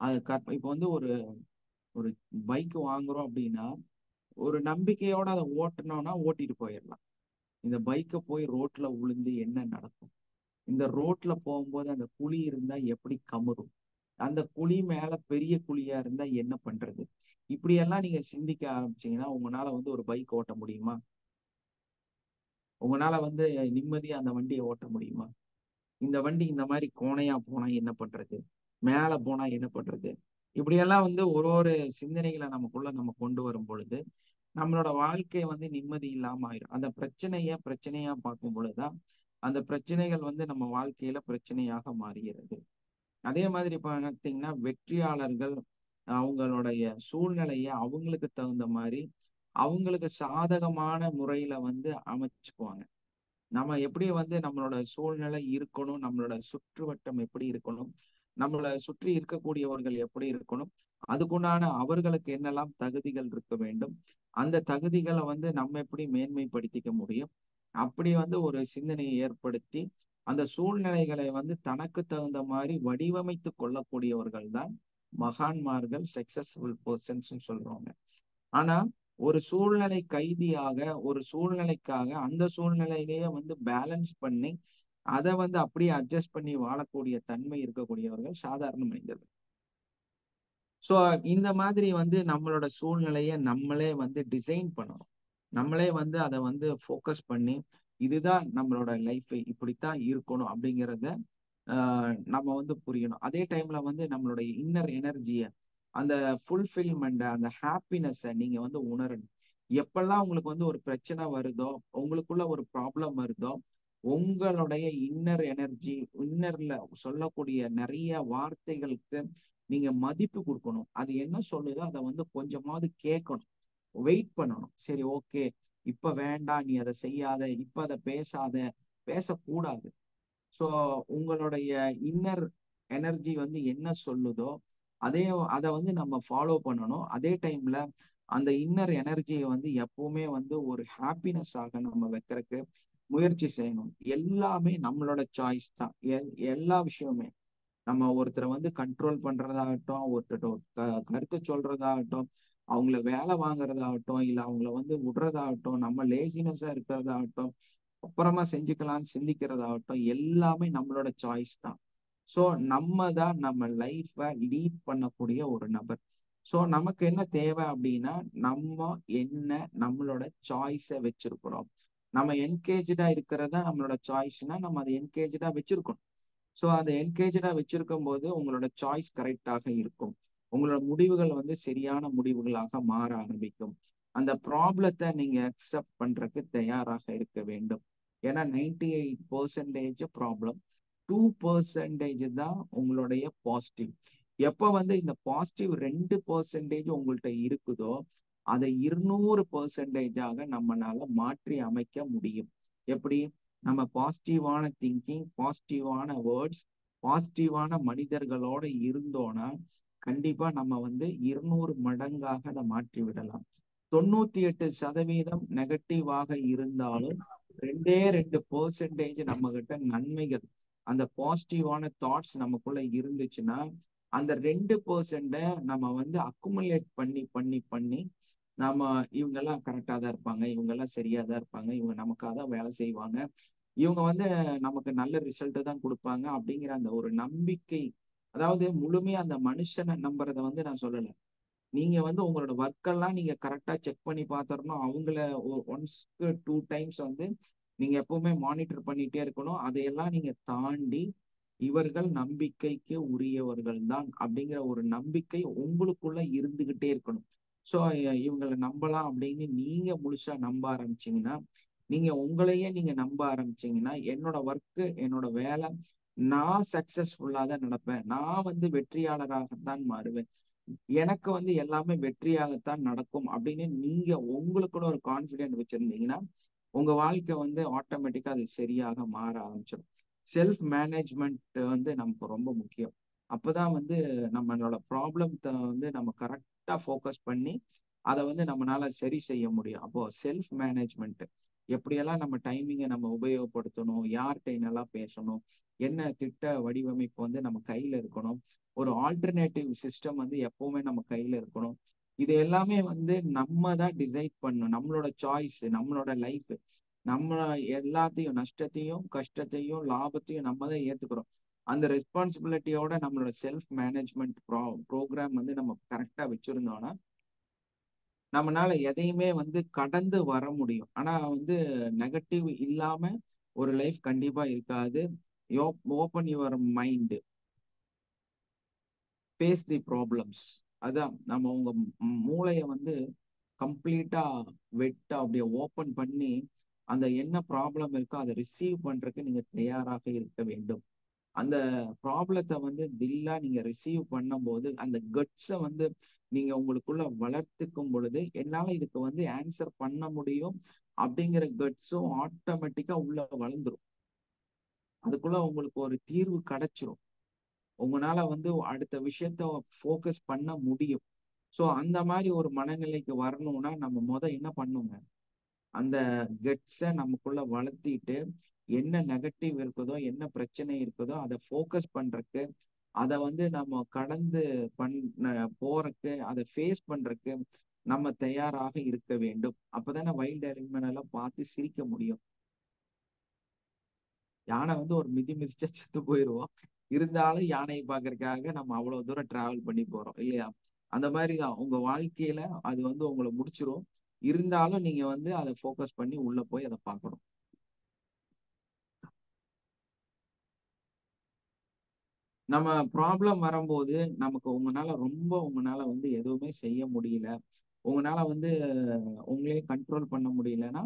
அது இப்போ வந்து ஒரு ஒரு பைக் வாங்குறோம் அப்படின்னா ஒரு நம்பிக்கையோட அதை ஓட்டணும்னா ஓட்டிட்டு போயிடலாம். இந்த பைக்கை போய் ரோட்ல விழுந்து என்ன நடக்கும், இந்த ரோட்ல போகும்போது அந்த குழி இருந்தா எப்படி கமரும், அந்த குழி மேல பெரிய குழியா இருந்தா என்ன பண்றது, இப்படியெல்லாம் நீங்க சிந்திக்க ஆரம்பிச்சீங்கன்னா உங்களால வந்து ஒரு பைக் ஓட்ட முடியுமா? உங்களால வந்து நிம்மதியா அந்த வண்டியை ஓட்ட முடியுமா? இந்த வண்டி இந்த மாதிரி கோணையா போனா என்ன பண்றது, மேல போனா என்ன பண்றது, இப்படியெல்லாம் வந்து ஒரு சிந்தனைகளை நமக்குள்ள நம்ம கொண்டு வரும் பொழுது நம்மளோட வாழ்க்கை வந்து நிம்மதி இல்லாம ஆயிரும். அந்த பிரச்சனையா பார்க்கும் பொழுதுதான் அந்த பிரச்சனைகள் வந்து நம்ம வாழ்க்கையில பிரச்சனையாக மாறுகிறது. அதே மாதிரி பார்த்தீங்கன்னா வெற்றியாளர்கள் அவங்களுடைய சூழ்நிலைய அவங்களுக்கு தகுந்த மாதிரி அவங்களுக்கு சாதகமான முறையில வந்து அமைச்சுக்குவாங்க. நம்ம எப்படி வந்து நம்மளோட சூழ்நிலை இருக்கணும், நம்மளோட சுற்றுவட்டம் எப்படி இருக்கணும், நம்மளை சுற்றி இருக்கக்கூடியவர்கள் எப்படி இருக்கணும், அதுக்குண்டான அவர்களுக்கு என்னெல்லாம் தகுதிகள் இருக்க வேண்டும், அந்த தகுதிகளை வந்து நம்ம எப்படி மேன்மைப்படுத்திக்க முடியும், அப்படி வந்து ஒரு சிந்தனையை ஏற்படுத்தி அந்த சூழ்நிலைகளை வந்து தனக்கு தகுந்த மாதிரி வடிவமைத்து கொள்ளக்கூடியவர்கள் தான் மகான்மார்கள், சக்சஸ்ஃபுல் பர்சன்ஸ் சொல்றாங்க. ஆனா ஒரு சூழ்நிலை கைதியாக ஒரு சூழ்நிலைக்காக அந்த சூழ்நிலையிலேயே வந்து பேலன்ஸ் பண்ணி அதை வந்து அப்படியே அட்ஜஸ்ட் பண்ணி வாழக்கூடிய தன்மை இருக்கக்கூடியவர்கள் சாதாரண மனிதர்கள். ஸோ இந்த மாதிரி வந்து நம்மளோட சூழ்நிலையை நம்மளே வந்து டிசைன் பண்ணணும். நம்மளே வந்து அதை வந்து ஃபோக்கஸ் பண்ணி இதுதான் நம்மளோட லைஃப், இப்படித்தான் இருக்கணும் அப்படிங்கிறத நம்ம வந்து புரியணும். அதே டைம்ல வந்து நம்மளுடைய இன்னர் எனர்ஜியை, அந்த ஃபுல்ஃபில்மெண்ட், அந்த ஹாப்பினஸை நீங்க வந்து உணரணும். எப்பெல்லாம் உங்களுக்கு வந்து ஒரு பிரச்சனை வருதோ, உங்களுக்குள்ள ஒரு ப்ராப்ளம் வருதோ, உங்களுடைய இன்னர் எனர்ஜி, இன்னர்ல சொல்லக்கூடிய நிறைய வார்த்தைகளுக்கு நீங்க மதிப்பு கொடுக்கணும். அது என்ன சொல்லுதோ அதை வந்து கொஞ்சமாவது கேட்கணும், வெயிட் பண்ணணும். சரி, ஓகே, இப்ப வேண்டாம், நீ அதை செய்யாத, இப்ப அதை பேசாத, பேசக்கூடாது. ஸோ உங்களுடைய இன்னர் எனர்ஜி வந்து என்ன சொல்லுதோ அதை வந்து நம்ம ஃபாலோ பண்ணணும். அதே டைம்ல அந்த இன்னர் எனர்ஜியை வந்து எப்பவுமே வந்து ஒரு ஹாப்பினஸ் ஆக நம்ம வைக்கிறதுக்கு முயற்சி செய்யணும். எல்லாமே நம்மளோட சாய்ஸ் தான். எல்லா விஷயமே நம்ம ஒருத்தரை வந்து கண்ட்ரோல் பண்றதாகட்டும், ஒருத்தர் ஒரு கருத்தை சொல்றதாகட்டும், அவங்கள வேலை வாங்குறதாகட்டும், இல்ல அவங்கள வந்து விடுறதாகட்டும், நம்ம லேசினஸா இருக்கிறதாகட்டும், அப்புறமா செஞ்சுக்கலாம்னு சிந்திக்கிறதாகட்டும், எல்லாமே நம்மளோட சாய்ஸ் தான். ஸோ நம்ம தான் நம்ம லைஃப்பை லீட் பண்ணக்கூடிய ஒரு நபர். ஸோ நமக்கு என்ன தேவை அப்படின்னா, நம்ம என்ன நம்மளோட சாய்ஸை வச்சிருக்கிறோம். நம்ம என்கேஜா இருக்கிறதா நம்மளோட சாய்ஸ்னா நம்ம அதை என்கேஜா வச்சிருக்கணும். ஸோ அதை என்கேஜா வச்சிருக்கும் போது உங்களோட சாய்ஸ் கரெக்டாக இருக்கும். உங்களோட முடிவுகள் வந்து சரியான முடிவுகளாக மாற ஆரம்பிக்கும். அந்த ப்ராப்ளத்தை நீங்க அக்செப்ட் பண்றதுக்கு தயாராக இருக்க வேண்டும். ஏன்னா 98% ப்ராப்ளம், 2% தான் உங்களுடைய பாசிட்டிவ். எப்ப வந்து இந்த பாசிட்டிவ் 2% உங்கள்கிட்ட இருக்குதோ அதை 200%ஆக நம்மளால மாற்றி அமைக்க முடியும். எப்படி? நம்ம பாசிட்டிவான திங்கிங், பாசிட்டிவான வேர்ட்ஸ், பாசிட்டிவான மனிதர்களோட இருந்தோம்னா கண்டிப்பா நம்ம வந்து 200 மடங்காக அதை மாற்றி விடலாம். 98% நெகட்டிவாக இருந்தாலும் 2% நம்ம கிட்ட நன்மைகள், அந்த பாசிட்டிவான தாட்ஸ் நமக்குள்ள இருந்துச்சுன்னா அந்த 2% நம்ம வந்து அக்குமுலேட் பண்ணி பண்ணி பண்ணி நம்ம இவங்கெல்லாம் கரெக்டா தான் இருப்பாங்க, இவங்கெல்லாம் சரியா தான் இருப்பாங்க, இவங்க நமக்காக தான் வேலை செய்வாங்க, இவங்க வந்து நமக்கு நல்ல ரிசல்ட் தான் கொடுப்பாங்க அப்படிங்கிற அந்த ஒரு நம்பிக்கை. அதாவது முழுமையா அந்த மனுஷனை நம்புறதை வந்து நான் சொல்லல. நீங்க வந்து உங்களோட ஒர்க்கெல்லாம் நீங்க கரெக்டா செக் பண்ணி பார்த்துடணும். அவங்கள ஒன்ஸ்க்கு 2 டைம்ஸ் வந்து நீங்க எப்பவுமே மானிட்டர் பண்ணிட்டே இருக்கணும். அதையெல்லாம் நீங்க தாண்டி இவர்கள் நம்பிக்கைக்கு உரியவர்கள் தான் அப்படிங்கிற ஒரு நம்பிக்கை உங்களுக்குள்ள இருந்துகிட்டே இருக்கணும். ஸோ இவங்களை நம்பலாம் அப்படின்னு நீங்க முழுசா நம்ப ஆரம்பிச்சீங்கன்னா, நீங்க உங்களையே நீங்க நம்ப ஆரம்பிச்சீங்கன்னா, என்னோட ஒர்க்கு, என்னோட வேலை, நான் சக்சஸ்ஃபுல்லா தான் நடப்பேன், நான் வந்து வெற்றியாளராகத்தான் மாறுவேன், எனக்கு வந்து எல்லாமே வெற்றியாகத்தான் நடக்கும் அப்படின்னு நீங்க உங்களுக்குள்ள ஒரு கான்ஃபிடென்ட் வச்சிருந்தீங்கன்னா உங்க வாழ்க்கை வந்து ஆட்டோமேட்டிக்கா அது சரியாக மாற ஆரம்பிச்சிடும். செல்ஃப் மேனேஜ்மெண்ட் வந்து நமக்கு ரொம்ப முக்கியம். அப்பதான் வந்து நம்மளோட ப்ராப்ளத்தை வந்து நம்ம கரெக்டா ஃபோக்கஸ் பண்ணி அதை வந்து நம்மளால சரி செய்ய முடியும். அப்போ செல்ஃப் மேனேஜ்மெண்ட், எப்படியெல்லாம் நம்ம டைமிங்கை நம்ம உபயோகப்படுத்தணும், யார்கிட்ட என்னெல்லாம் பேசணும், என்ன திட்ட வடிவமைப்பு வந்து நம்ம கையில இருக்கணும், ஒரு ஆல்டர்னேட்டிவ் சிஸ்டம் வந்து எப்பவுமே நம்ம கையில இருக்கணும். இது எல்லாமே வந்து நம்ம தான் டிசைட் பண்ணணும். நம்மளோட சாய்ஸ், நம்மளோட லைஃப், நம்ம எல்லாத்தையும், நஷ்டத்தையும் கஷ்டத்தையும் லாபத்தையும் நம்ம தான் ஏத்துக்கிறோம். அந்த ரெஸ்பான்சிபிலிட்டியோட நம்மளோட செல்ஃப் மேனேஜ்மெண்ட் ப்ரோக்ராம் வந்து நம்ம கரெக்டா வச்சிருந்தோம்னா நம்மளால எதையுமே வந்து கடந்து வர முடியும். ஆனா வந்து நெகட்டிவ் இல்லாம ஒரு லைஃப் கண்டிப்பா இருக்காது. Open your mind, face the problems. அதான் நம்ம உங்க மூளையை வந்து கம்ப்ளீட்டா வெட்ட அப்படியே ஓப்பன் பண்ணி அந்த என்ன ப்ராப்ளம் இருக்கோ அதை ரிசீவ் பண்றதுக்கு நீங்க தயாராக இருக்க வேண்டும். அந்த ப்ராப்ளத்தை வந்து தில்லா நீங்க ரிசீவ் பண்ணும்போது அந்த கட்ஸை வந்து நீங்க உங்களுக்குள்ள வளர்த்துக்கும் பொழுது என்னால இதுக்கு வந்து ஆன்சர் பண்ண முடியும் அப்படிங்கிற கட்ஸும் ஆட்டோமேட்டிக்கா உள்ள வளர்ந்துரும். அதுக்குள்ள உங்களுக்கு ஒரு தீர்வு கிடைச்சிரும். உங்களால வந்து அடுத்த விஷயத்த ஃபோக்கஸ் பண்ண முடியும். ஸோ அந்த மாதிரி ஒரு மனநிலைக்கு வரணும்னா நம்ம என்ன பண்ணுங்க, அந்த கெட்ஸை நமக்குள்ள வளர்த்திட்டு என்ன நெகட்டிவ் இருக்குதோ, என்ன பிரச்சனை இருக்குதோ அதை ஃபோக்கஸ் பண்றதுக்கு, அதை வந்து நம்ம கடந்து போறதுக்கு, அதை ஃபேஸ் பண்றதுக்கு நம்ம தயாராக இருக்க வேண்டும். அப்பதானே வைல்ட் அனிமல் எல்லாம் பார்த்து சிரிக்க முடியும். யானை வந்து ஒரு மிதிச்சா செத்து போயிடுவோம், இருந்தாலும் யானையை பார்க்கறதுக்காக நம்ம அவ்வளவு தூரம் டிராவல் பண்ணி போறோம் இல்லையா? அந்த மாதிரிதான் உங்க வாழ்க்கையில அது வந்து உங்களை முடிச்சிரும். இருந்தாலும் நீங்க வந்து அதை ஃபோக்கஸ் பண்ணி உள்ள போய் அதை பார்க்கணும். நம்ம ப்ராப்ளம் வரும்போது நமக்கு உங்களால வந்து எதுவுமே செய்ய முடியல, உங்களால வந்து உங்களையே கண்ட்ரோல் பண்ண முடியலன்னா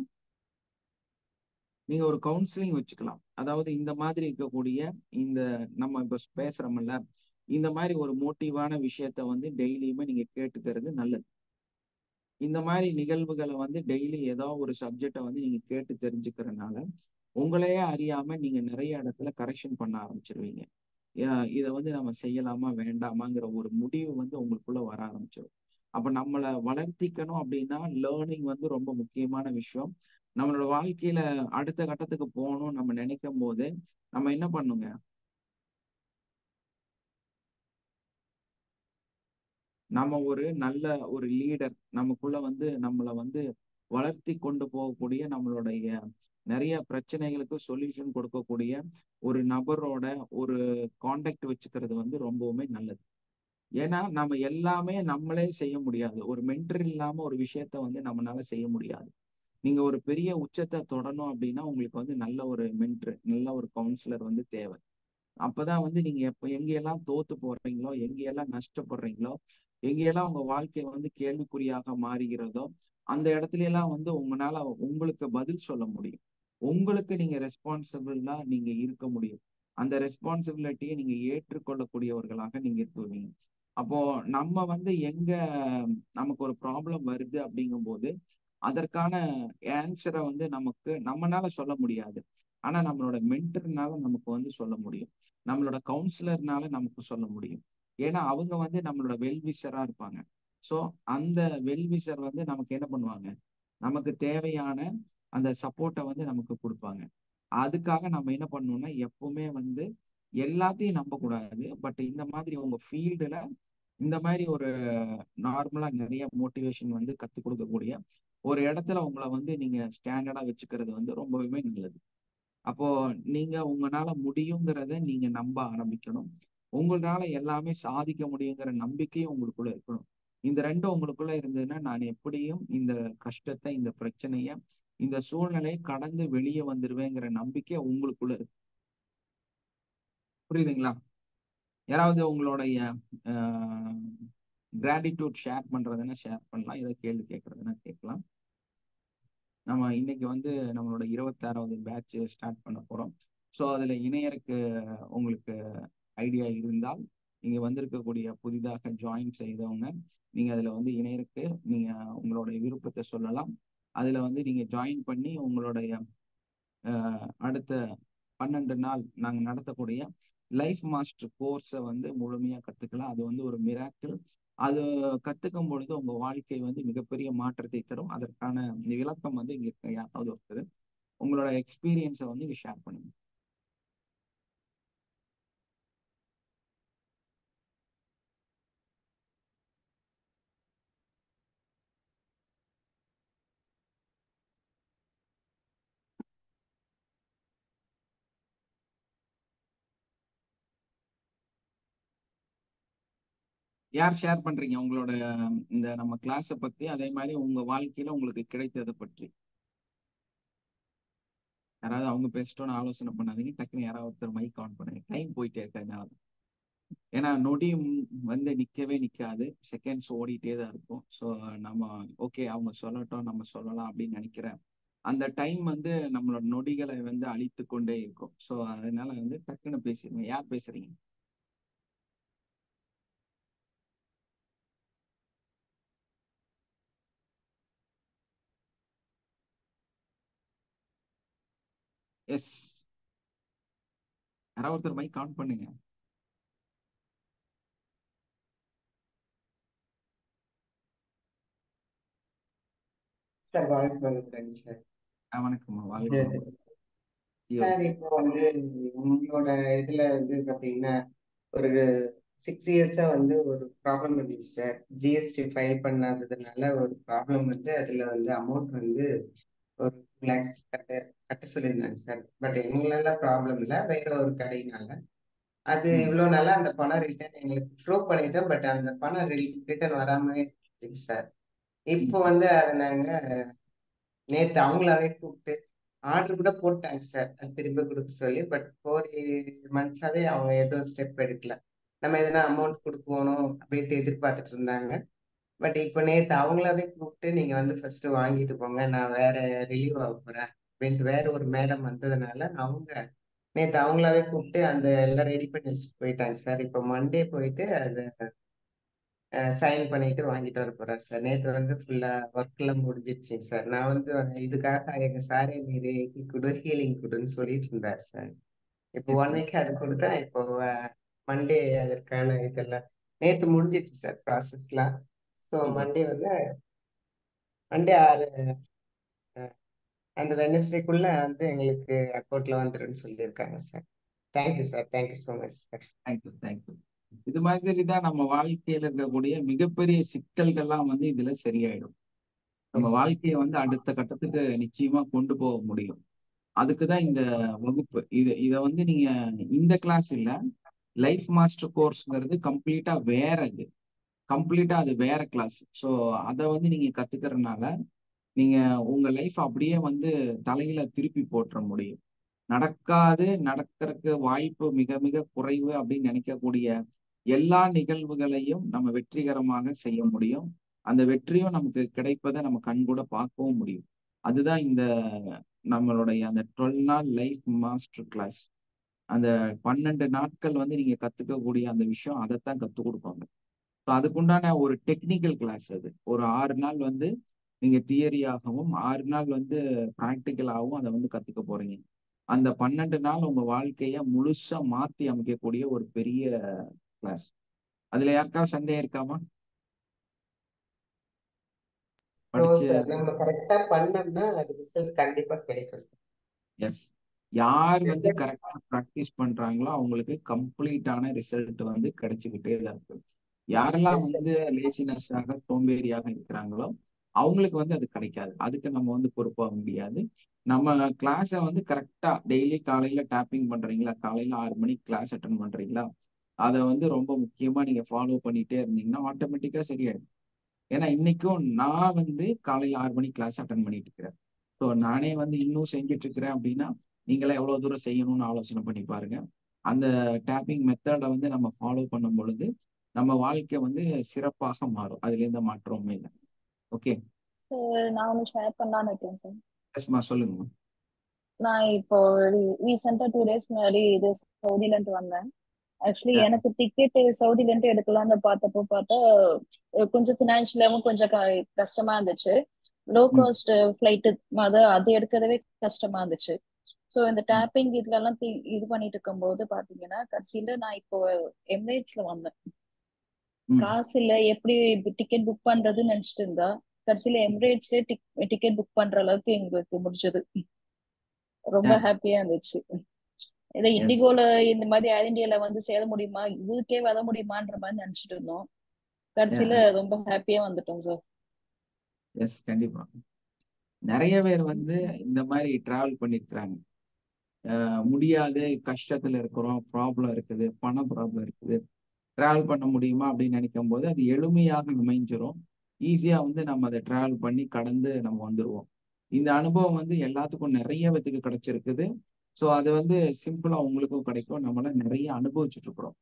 நீங்க ஒரு கவுன்சிலிங் வச்சுக்கலாம். அதாவது இந்த மாதிரி இருக்கக்கூடிய இந்த நம்ம இப்ப பேசுறோம்ல, இந்த மாதிரி ஒரு மோட்டிவான விஷயத்த வந்து டெய்லியுமே நீங்க கேட்டுக்கிறது நல்லது. இந்த மாதிரி நிகழ்வுகளை வந்து டெய்லி ஏதோ ஒரு சப்ஜெக்டை வந்து நீங்க கேட்டு தெரிஞ்சுக்கிறதுனால உங்களையே அறியாம நீங்க நிறைய இடத்துல கரெக்ஷன் பண்ண ஆரம்பிச்சிருவீங்க. இதை வந்து நம்ம செய்யலாமா வேண்டாமாங்கிற ஒரு முடிவு வந்து உங்களுக்குள்ள வர ஆரம்பிச்சிடும். அப்ப நம்மளை வளர்த்திக்கணும் அப்படின்னா லேர்னிங் வந்து ரொம்ப முக்கியமான விஷயம். நம்மளோட வாழ்க்கையில அடுத்த கட்டத்துக்கு போகணும் நம்ம நினைக்கும் போது நம்ம என்ன பண்ணுங்க, நம்ம ஒரு நல்ல ஒரு லீடர், நமக்குள்ள வந்து நம்மளை வந்து வளர்த்தி கொண்டு போகக்கூடிய, நம்மளுடைய நிறைய பிரச்சனைகளுக்கு சொல்யூஷன் கொடுக்கக்கூடிய ஒரு நபரோட ஒரு காண்டாக்ட் வச்சுக்கிறது வந்து ரொம்பவுமே நல்லது. ஏன்னா நம்ம எல்லாமே நம்மளே செய்ய முடியாது. ஒரு மென்டர் இல்லாம ஒரு விஷயத்த வந்து நம்மளால செய்ய முடியாது. நீங்க ஒரு பெரிய உச்சத்தை தொடணும் அப்படின்னா உங்களுக்கு வந்து நல்ல ஒரு மென்டர், நல்ல ஒரு கவுன்சிலர் வந்து தேவை. அப்பதான் வந்து நீங்க எங்கெல்லாம் தோத்து போடுறீங்களோ, எங்கெல்லாம் நஷ்டப்படுறீங்களோ, எங்கெல்லாம் உங்க வாழ்க்கை வந்து கேள்விக்குறியாக மாறுகிறதோ, அந்த இடத்துல எல்லாம் வந்து உங்களால உங்களுக்கு பதில் சொல்ல முடியும். உங்களுக்கு நீங்க ரெஸ்பான்சிபிளா நீங்க இருக்க முடியும். அந்த ரெஸ்பான்சிபிலிட்டியை நீங்க ஏற்றுக்கொள்ளக்கூடியவர்களாக நீங்க இருக்குவீங்க. அப்போ நம்ம வந்து எங்க நமக்கு ஒரு ப்ராப்ளம் வருது அப்படிங்கும்போது அதற்கான ஆன்சரை வந்து நமக்கு நம்மனால சொல்ல முடியாது. ஆனா நம்மளோட மென்டர்னால நமக்கு வந்து சொல்ல முடியும். நம்மளோட கவுன்சிலர்னால நமக்கு சொல்ல முடியும். ஏன்னா அவங்க வந்து நம்மளோட வெல்விஷரா இருப்பாங்க. ஸோ அந்த வெல்விஷர் வந்து நமக்கு என்ன பண்ணுவாங்க, நமக்கு தேவையான அந்த சப்போர்ட்டை வந்து நமக்கு கொடுப்பாங்க. அதுக்காக நம்ம என்ன பண்ணணும்னா எப்பவுமே வந்து எல்லாத்தையும் நம்பக்கூடாது. பட் இந்த மாதிரி உங்க ஃபீல்டுல இந்த மாதிரி ஒரு நார்மலா நிறைய மோட்டிவேஷன் வந்து கற்றுக் கொடுக்கக்கூடிய ஒரு இடத்துல உங்களை வந்து நீங்க ஸ்டாண்டர்டா வச்சுக்கிறது வந்து ரொம்பவுமே நல்லது. அப்போ நீங்க உங்களால முடியுங்கிறத நீங்க நம்ப ஆரம்பிக்கணும். உங்களால எல்லாமே சாதிக்க முடியுங்கிற நம்பிக்கையும் உங்களுக்குள்ள இருக்கணும். இந்த ரெண்டும் உங்களுக்குள்ள இருந்ததுன்னா நான் எப்படியும் இந்த கஷ்டத்தை, இந்த பிரச்சனைய, இந்த சூழ்நிலையை கடந்து வெளியே வந்துருவேங்கிற நம்பிக்கை உங்களுக்குள்ள இருக்கு. புரியுதுங்களா? யாராவது உங்களுடைய கிராட்டிடியூட் ஷேர் பண்றதுன்னா ஷேர் பண்ணலாம், ஏதோ கேள்வி கேட்கறதுன்னா கேட்கலாம். நம்ம இன்னைக்கு வந்து நம்மளோட 26வது பேட்ச் ஸ்டார்ட் பண்ண போறோம். ஸோ அதுல இணையருக்கு உங்களுக்கு ஐடியா இருந்தால் நீங்க வந்திருக்கக்கூடிய புதிதாக ஜாயின் செய்தவங்க நீங்க அதுல வந்து இணையருக்கு நீங்க உங்களுடைய விருப்பத்தை சொல்லலாம். அதுல வந்து நீங்க ஜாயின் பண்ணி உங்களுடைய அடுத்த 12 நாள் நாங்க நடத்தக்கூடிய லைஃப் மாஸ்டர் கோர்ஸை வந்து முழுமையா கத்துக்கலாம். அது வந்து ஒரு மிராக்கிள். அது கத்துக்கும் பொழுது உங்க வாழ்க்கை வந்து மிகப்பெரிய மாற்றத்தை தரும். அதற்கான விளக்கம் வந்து இங்க இருக்க யாராவது ஒருத்தர் உங்களோட எக்ஸ்பீரியன்ஸை வந்து இங்க ஷேர் பண்ணுங்க. யார் ஷேர் பண்றீங்க உங்களோட இந்த நம்ம கிளாஸை பத்தி, அதே மாதிரி உங்க வாழ்க்கையில உங்களுக்கு கிடைத்ததை பற்றி? யாராவது அவங்க பேசிட்டோன்னு ஆலோசனை பண்ணாதீங்க. டக்குன்னு யாராவது ஒருத்தர் மைக் ஆன் பண்ணுங்க. டைம் போயிட்டே இருக்கிறதுனால. ஏன்னா நொடியும் வந்து நிக்கவே நிக்காது, செகண்ட்ஸ் ஓடிட்டே தான் இருக்கும். ஸோ நம்ம ஓகே அவங்க சொல்லட்டும் நம்ம சொல்லலாம் அப்படின்னு நினைக்கிறேன். அந்த டைம் வந்து நம்மளோட நொடிகளை வந்து அழித்து கொண்டே இருக்கும். ஸோ அதனால வந்து டக்குன்னு பேசிடுங்க. யார் பேசுறீங்க? எஸ், யாராவது ஒருத்தர் மைக் ஆன் பண்ணுங்க. சார் வாழ்க்கை சார். வணக்கம்மா, வாழ்க வளமுடன். சார் இப்போ வந்து உங்களோட இதுல வந்து பாத்தீங்கன்னா ஒரு 6 இயர்ஸா வந்து ஒரு ப்ராப்ளம் இருந்துச்சு சார். ஜிஎஸ்டி ஃபைல் பண்ணாததுனால ஒரு ப்ராப்ளம் வந்து அதுல வந்து அமௌண்ட் வந்து ஒரு 2 lakhs கட்ட சொல்லியிருந்தாங்க சார். பட் எங்களால ப்ராப்ளம் இல்லை, வேற ஒரு கடையினால அது இவ்வளவு நாளா அந்த பணம் ரிட்டர்ன் எங்களுக்கு ப்ரூவ் பண்ணிட்டோம். பட் அந்த பணம் ரிட்டர்ன் வராம இருக்கு சார். இப்போ வந்து அதை நாங்க நேத்து அவங்களாவே கூப்பிட்டு ஆர்டர் கூட போட்டாங்க சார், அது திரும்ப கொடுக்க சொல்லி. பட் 4 months-ஆவே அவங்க எதுவும் ஸ்டெப் எடுக்கல. நம்ம எதனா அமௌண்ட் கொடுக்கணும் அப்படின்ட்டு எதிர்பார்த்துட்டு இருந்தாங்க. பட் இப்போ நேத்து அவங்களாவே கூப்பிட்டு நீங்க வந்து ஃபர்ஸ்ட் வாங்கிட்டு போங்க, நான் வேற ரிலீவ் ஆக போறேன் அப்படின்ட்டு வேற ஒரு மேடம் வந்ததுனால அவங்க நேத்து அவங்களாவே கூப்பிட்டு அந்த எல்லாம் ரெடி பண்ணி வச்சுட்டு போயிட்டாங்க சார். இப்போ மண்டே போயிட்டு அதை சைன் பண்ணிட்டு வாங்கிட்டு வர போறாரு சார். நேத்து வந்து ஃபுல்லா ஒர்க் எல்லாம் முடிஞ்சிருச்சு சார். நான் வந்து இதுக்காக எங்க சாரே மீறி கொடு ஹீலிங் கொடுன்னு சொல்லிட்டு இருந்தாரு சார். இப்போ Yes, 1 week அது கொடுத்தா இப்போ மண்டே அதற்கான இதெல்லாம் நேத்து முடிஞ்சிச்சு சார் ப்ராசஸ்லாம். So super. மண்டே 6 அந்த வெனஸ்டேக்குள்ள வந்து எங்களுக்கு அக்கௌண்ட்ல வந்துருன்னு சொல்லியிருக்காங்க sir. Thank you sir, thank you so much sir. Thank you. இது மாதிரி தான் நம்ம வாழ்க்கையில இருக்கக்கூடிய மிகப்பெரிய சிக்கல்கள்லாம் வந்து இதுல சரியாயிடும். நம்ம எஸ் சார். வாழ்க்கையை வந்து அடுத்த கட்டத்துக்கு நிச்சயமா கொண்டு போக முடியும். அதுக்குதான் இந்த வகுப்பு. இத வந்து நீங்க இந்த கிளாஸ் இல்ல, லைஃப் மாஸ்டர் கோர்ஸ்ங்கிறது கம்ப்ளீட்டா அது வேற கிளாஸ். ஸோ அதை வந்து நீங்க கத்துக்கிறதுனால நீங்க உங்க லைஃப் அப்படியே வந்து தலையில திருப்பி போட்டுற முடியும். நடக்கறதுக்கு வாய்ப்பு மிக மிக குறைவு அப்படின்னு நினைக்கக்கூடிய எல்லா நிகழ்வுகளையும் நம்ம வெற்றிகரமாக செய்ய முடியும். அந்த வெற்றியும் நமக்கு கிடைப்பதை நம்ம கண்கூட பார்க்கவும் முடியும். அதுதான் இந்த நம்மளுடைய அந்த 12 நாள் லைஃப் மாஸ்டர் கிளாஸ். அந்த 12 நாட்கள் வந்து நீங்க கத்துக்கக்கூடிய அந்த விஷயம் அதைத்தான் கத்துக் கொடுப்பாங்க. ஸோ அதுக்குண்டான ஒரு டெக்னிக்கல் கிளாஸ் அது. ஒரு 6 நாள் வந்து நீங்க தியரியாகவும் 6 நாள் வந்து ப்ராக்டிக்கலாகவும் அதை வந்து கத்துக்க போறீங்க. அந்த 12 நாள் உங்க வாழ்க்கைய முழுசா மாத்தி அமைக்கக்கூடிய ஒரு பெரிய கிளாஸ். அதுல யாருக்காவது சந்தேகம் இருக்காமா? ஸோ படிச்சு சார் நம்ம கரெக்டா பண்ணோம்னா அது ரிசல்ட் கண்டிப்பா கிடைக்கும் சார். எஸ், யார் வந்து கரெக்டா ப்ராக்டிஸ் பண்றாங்களோ அவங்களுக்கு கம்ப்ளீட்டான ரிசல்ட் வந்து கிடைச்சுக்கிட்டே தான் இருக்கு. யாரெல்லாம் எஸ் சார். வந்து லேசினஸாக சோம்பேறியாக இருக்கிறாங்களோ அவங்களுக்கு வந்து அது கிடைக்காது. அதுக்கு நம்ம வந்து பொறுப்பாக முடியாது. நம்ம கிளாஸை வந்து கரெக்டா டெய்லி காலையில டேப்பிங் பண்றீங்களா, காலையில 6 மணிக்கு கிளாஸ் அட்டன் பண்றீங்களா, அதை வந்து ரொம்ப முக்கியமா நீங்க ஃபாலோ பண்ணிட்டே இருந்தீங்கன்னா ஆட்டோமேட்டிக்கா சரியாயிடும். ஏன்னா இன்னைக்கும் நான் வந்து காலையில 6 மணிக்கு கிளாஸ் அட்டன் பண்ணிட்டு இருக்கிறேன். ஸோ நானே வந்து இன்னும் செஞ்சுட்டு இருக்கிறேன் அப்படின்னா நீங்களாம் எவ்வளவு தூரம் செய்யணும்னு ஆலோசனை பண்ணி பாருங்க. அந்த டேப்பிங் மெத்தடை வந்து நம்ம ஃபாலோ பண்ணும் பொழுது நம்ம வாழ்க்கை வந்து சிறப்பாக மாறும். அதுல எந்த மாற்றமுமே இல்லை. ஓகே, சார் நான் ஒன்று ஷேர் பண்ணலான்னு இருக்கேன் சார். எஸ்மா சொல்லுங்கம்மா. நான் இப்போ ரீசெண்டா 2 days முன்னாடி இது சவுதில இருந்து வந்தேன். ஆக்சுவலி எனக்கு டிக்கெட் சவுதில இருந்து எடுக்கலாம்னு பார்த்தா கொஞ்சம் ஃபினான்ஷியலாவும் கொஞ்சம் கஷ்டமா இருந்துச்சு. லோ காஸ்ட் ஃபிளைட்டு அது எடுக்கிறதவே கஷ்டமா இருந்துச்சு. ஸோ இந்த டேப்பிங் இதுல எல்லாம் இது பண்ணிட்டு இருக்கும்போது பாத்தீங்கன்னா கடைசியில நான் இப்போ எமிரேட்ஸ்ல வந்தேன். காசு இல்ல, எப்படி டிக்கெட் புக் பண்றதுன்னு நினைச்சிட்டு இருந்தா கடைசியில எமிரேட்ஸ்ல டிக்கெட் புக் பண்ற அளவுக்கு எங்களுக்கு முடிஞ்சது. ரொம்ப ஹாப்பியா இருந்துச்சு. இதை இண்டிகோல இந்த மாதிரி ஏர் இந்தியால வந்து சேர முடியுமா, இதுக்கே வர முடியுமான்ற மாதிரி நினைச்சிட்டு இருந்தோம். கடைசியில ரொம்ப ஹாப்பியா வந்துட்டோம் சார். எஸ், கண்டிப்பா. நிறைய பேர் வந்து இந்த மாதிரி டிராவல் பண்ணிருக்கிறாங்க. முடியாது, கஷ்டத்துல இருக்கிறோம், ப்ராப்ளம் இருக்குது, பண ப்ராப்ளம் இருக்குது, டிராவல் பண்ண முடியுமா அப்படின்னு நினைக்கும் போது அது எளிமையாக அமைஞ்சிரும். ஈஸியா வந்து நம்ம அதை டிராவல் பண்ணி கடந்து நம்ம வந்துருவோம். இந்த அனுபவம் வந்து எல்லாத்துக்கும் நிறைய பேத்துக்கு கிடைச்சிருக்குது. ஸோ அது வந்து சிம்பிளா உங்களுக்கும் கிடைக்கும். நம்மள நிறைய அனுபவிச்சுட்டு இருக்கிறோம்.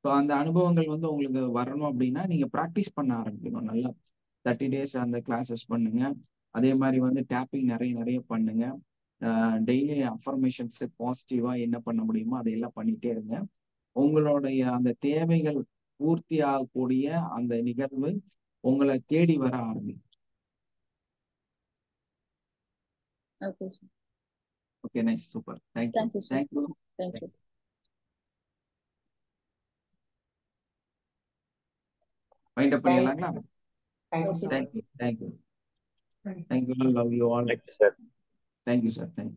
ஸோ அந்த அனுபவங்கள் வந்து உங்களுக்கு வரணும் அப்படின்னா நீங்க ப்ராக்டிஸ் பண்ண ஆரம்பிக்கணும். நல்லா 30 days அந்த கிளாஸஸ் பண்ணுங்க. அதே மாதிரி வந்து டேப்பிங் நிறைய நிறைய பண்ணுங்க. டெய்லி அஃபர்மேஷன்ஸ் பாசிட்டிவா என்ன பண்ண முடியுமோ அதையெல்லாம் பண்ணிட்டே இருங்க. உங்களுடைய அந்த தேவைகள் பூர்த்தி ஆகக்கூடிய அந்த நிகழ்வு உங்களை தேடி வர ஆரம்பிக்கும். Okay sir. Okay, nice, super. Thank you. Thank you sir. Thank you. Thank you. Wind up பண்ணிடலாங்களா? Thank you so much. Thank you. Thank you. Thank you all. Love you all. Thank you, sir. Thank you, sir. Thank you.